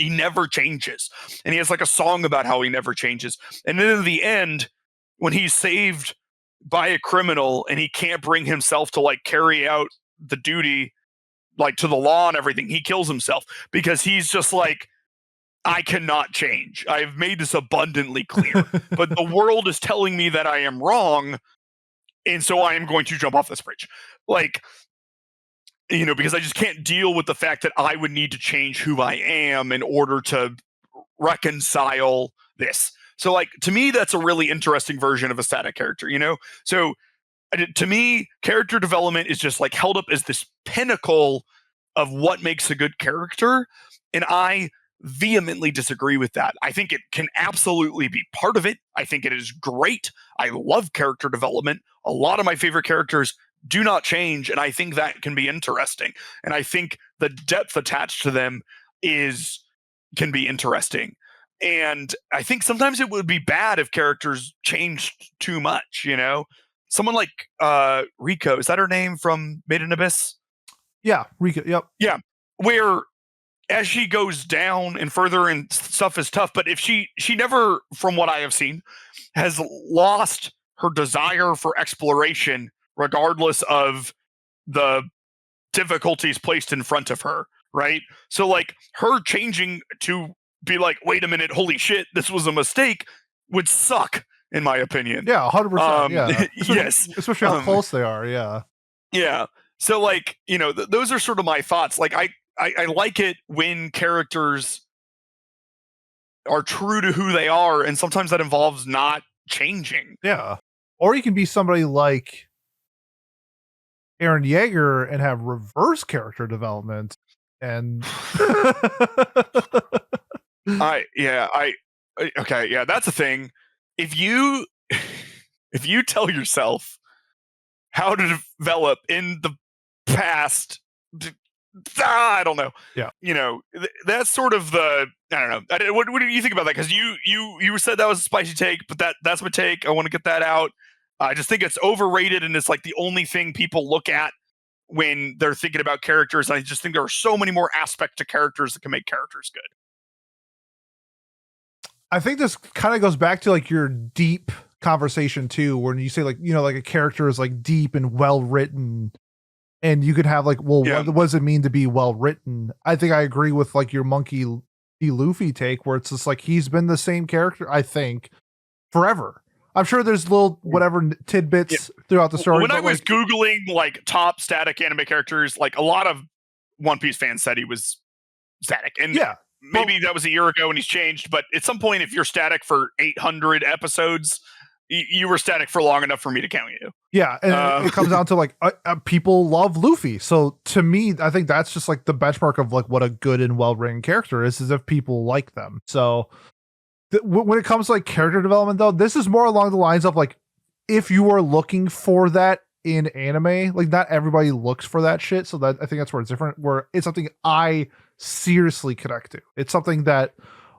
never changes. And he has like a song about how he never changes. And then in the end, when he's saved by a criminal and he can't bring himself to like carry out the duty like to the law and everything, he kills himself because he's just like, I cannot change. I've made this abundantly clear, but the world is telling me that I am wrong. And so I am going to jump off this bridge. Like, because I just can't deal with the fact that I would need to change who I am in order to reconcile this. So like, to me, that's a really interesting version of a static character, So to me, character development is just like held up as this pinnacle of what makes a good character. And I vehemently disagree with that. I think it can absolutely be part of it. I think it is great. I love character development. A lot of my favorite characters do not change, and I think that can be interesting. And I think the depth attached to them can be interesting. And I think sometimes it would be bad if characters changed too much, Someone like Rico, is that her name from Made in Abyss? Yeah, Rico, yep. Yeah, where as she goes down and further and stuff is tough, but if she never, from what I have seen, has lost her desire for exploration regardless of the difficulties placed in front of her, right? So like her changing to be like, wait a minute, holy shit, this was a mistake, would suck in my opinion. Yeah, 100%. Yeah. Yes. Especially how close they are. Yeah. Yeah. So like, those are sort of my thoughts. Like I like it when characters are true to who they are, and sometimes that involves not changing. Yeah. Or you can be somebody like Eren Yeager and have reverse character development. And okay, yeah, that's a thing. If you tell yourself how to develop in the past I don't know. Yeah. That's sort of the, I don't know. What do you think about that? Because you said that was a spicy take, but that's my take. I want to get that out. I just think it's overrated, and it's like the only thing people look at when they're thinking about characters. And I just think there are so many more aspects to characters that can make characters good. I think this kind of goes back to like your deep conversation too, when you say like, like a character is like deep and well written, and you could have like, well, what does it mean to be well written? I think I agree with like your Monkey D. Luffy take, where it's just like he's been the same character, I think, forever. I'm sure there's little whatever tidbits throughout the story. When I was Googling like top static anime characters, like a lot of One Piece fans said he was static. And maybe that was a year ago and he's changed. But at some point, if you're static for 800 episodes, you were static for long enough for me to count you. Yeah. And it comes down to like people love Luffy. So to me, I think that's just like the benchmark of like what a good and well-written character is if people like them. So when it comes to like character development, though, this is more along the lines of like, if you are looking for that in anime, like not everybody looks for that shit. So that I think that's where it's different, where it's something I seriously connect to. It's something that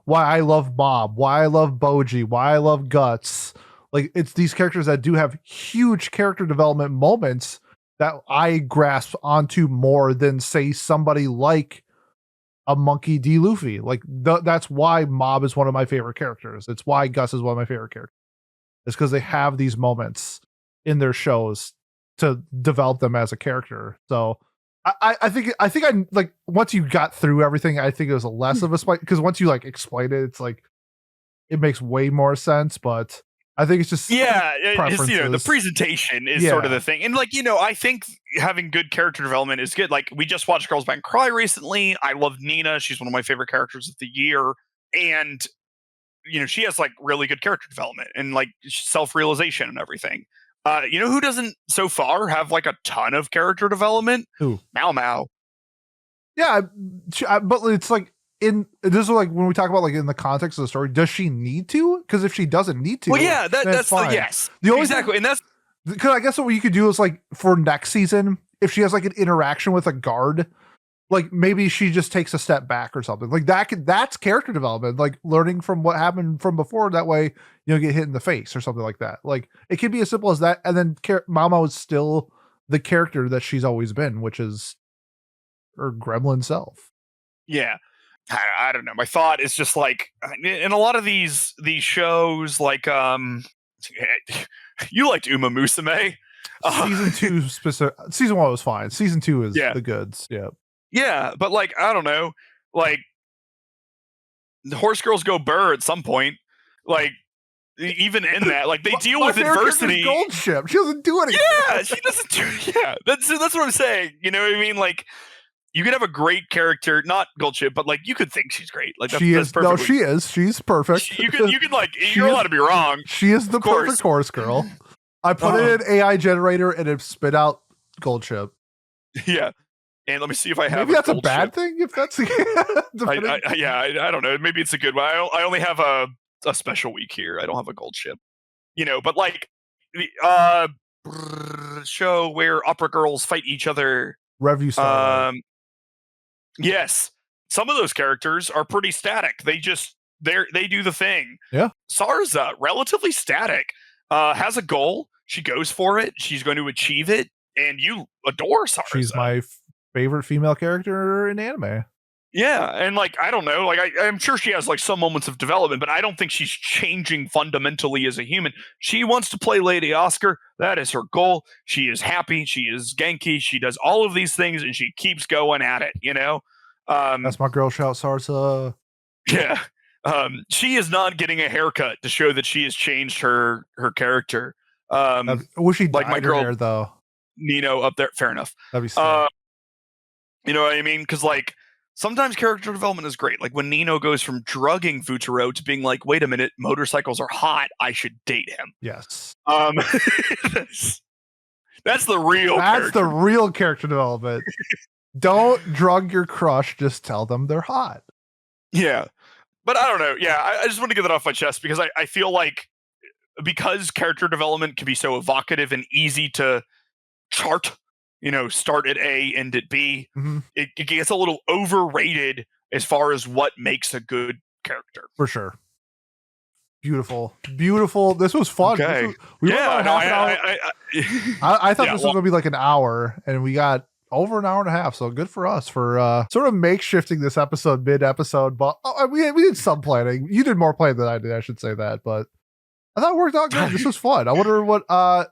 why I love Mob, why I love Boji, why I love Guts. Like it's these characters that do have huge character development moments that I grasp onto more than say somebody like a Monkey D. Luffy. Like that's why Mob is one of my favorite characters. It's why Gus is one of my favorite characters. It's because they have these moments in their shows to develop them as a character. So I think I like once you got through everything, I think it was a less of a spike, because once you like explain it, it's like it makes way more sense. But I think it's just it's, the presentation is sort of the thing. And like, I think having good character development is good. Like we just watched Girls Bang Cry recently. I love Nina. She's one of my favorite characters of the year. And, she has like really good character development and like self-realization and everything. Who doesn't so far have like a ton of character development? Who? Mao Mao. Yeah. But it's like, this is like when we talk about like in the context of the story, does she need to? Because if she doesn't need to, well, that's fine. Yes, the only exactly, and that's because I guess what you could do is like for next season, if she has like an interaction with a guard, like maybe she just takes a step back or something like that. That's character development, like learning from what happened from before. That way, you don't get hit in the face or something like that. Like it can be as simple as that, and then Mama is still the character that she's always been, which is her gremlin self. Yeah. I don't know. My thought is just like in a lot of these shows, like you liked Uma Musume. Season 2 specific. Season 1 was fine. Season 2 is the goods. Yeah. Yeah, but like I don't know, like the Horse Girls Go Burr at some point, like even in that, like they deal with adversity. Gold Ship. She doesn't do anything. Yeah, she doesn't do. Yeah, that's what I'm saying. You know what I mean? Like. You could have a great character, not Gold Ship, but like you could think she's great. Like she is. No, she is. She's perfect. You can like. You're allowed to be wrong. She is the perfect horse girl. I put it in an AI generator and it spit out Gold Ship. Yeah, and let me see if I have. Maybe that's a bad thing. If that's I don't know. Maybe it's a good one. I only have a special week here. I don't have a Gold Ship. But like the show where opera girls fight each other. Review Star. Yes, some of those characters are pretty static. They do the thing. Yeah. Sarza, relatively static, has a goal. She goes for it. She's going to achieve it, and you adore Sarza. She's my favorite female character in anime. Yeah, and like I don't know, like I'm sure she has like some moments of development, but I don't think she's changing fundamentally as a human. She wants to play Lady Oscar. That is her goal. She is happy. She is Genki. She does all of these things, and she keeps going at it. That's my girl. Shout Sarsa. Yeah, she is not getting a haircut to show that she has changed her character. I wish she like my girl hair, though. Nino up there. Fair enough. That'd be sad. You know what I mean? Because like. Sometimes character development is great. Like when Nino goes from drugging Futaro to being like, wait a minute, motorcycles are hot. I should date him. Yes. That's the real the real character development. Don't drug your crush. Just tell them they're hot. Yeah. But I don't know. Yeah. I just want to get that off my chest because I feel like because character development can be so evocative and easy to chart start at A, end at B. Mhm. It gets a little overrated as far as what makes a good character. For sure. Beautiful. This was fun. Okay. We went about half an hour. I thought this was gonna be like an hour, and we got over an hour and a half. So good for us for sort of makeshifting this episode mid-episode. But we did some planning. You did more planning than I did. I should say that, but I thought it worked out good. This was fun. I wonder what.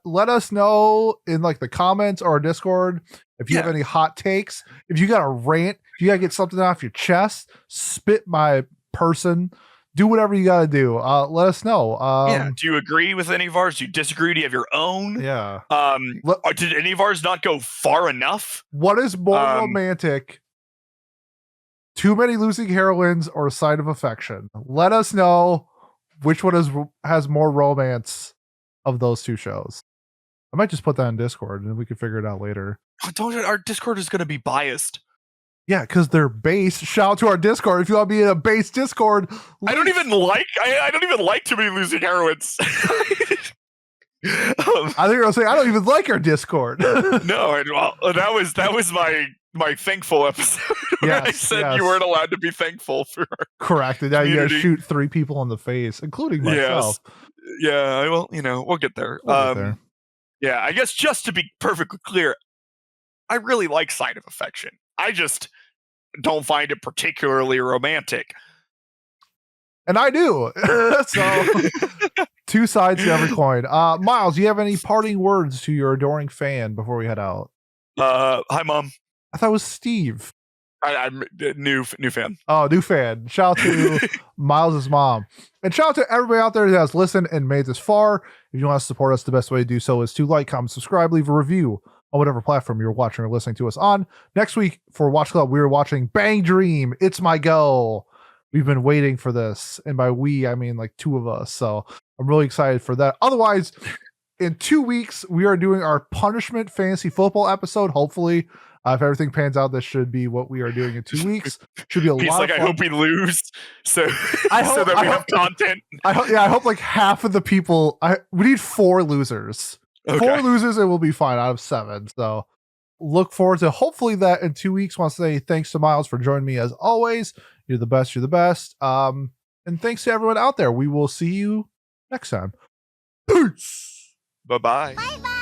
Let us know in like the comments or Discord if you have any hot takes. If you got a rant, if you gotta get something off your chest, spit my person. Do whatever you got to do. Let us know. Do you agree with any of ours? Do you disagree? Do you have your own? Yeah. Did any of ours not go far enough? What is more romantic? Too many losing heroines or a sign of affection? Let us know which one has more romance of those two shows. I might just put that in Discord and we can figure it out later. Our Discord is going to be biased. Yeah, because they're base. Shout out to our Discord if you want to be in a base Discord. I don't even like too many losing heroines. I think you're gonna say I don't even like our Discord. No, that was my thankful episode. I said you weren't allowed to be thankful for. Correct. And now you gotta shoot 3 people in the face, including myself. Yes. Yeah. Well, we'll get there. Yeah. I guess just to be perfectly clear, I really like Sign of Affection. I just don't find it particularly romantic. And I do. So 2 sides to every coin. Miles, do you have any parting words to your adoring fan before we head out? Hi, Mom. I thought it was Steve. I'm a new fan. Oh, new fan. Shout out to Miles's mom. And shout out to everybody out there that has listened and made this far. If you want to support us, the best way to do so is to like, comment, subscribe, leave a review on whatever platform you're watching or listening to us on. Next week for Watch Club, we're watching Bang Dream. It's my goal. We've been waiting for this. And by we, I mean like 2 of us. So I'm really excited for that. Otherwise, in 2 weeks, we are doing our Punishment Fantasy Football episode. Hopefully, if everything pans out, this should be what we are doing in 2 weeks. Should be a lot of fun. I hope we lose so that we have content. I hope like half of the people. We need 4 losers. Okay. 4 losers and we'll be fine out of 7. So look forward to hopefully that in 2 weeks. Want to say thanks to Miles for joining me as always. You're the best. You're the best. And thanks to everyone out there. We will see you next time. Peace. Bye-bye. Bye-bye.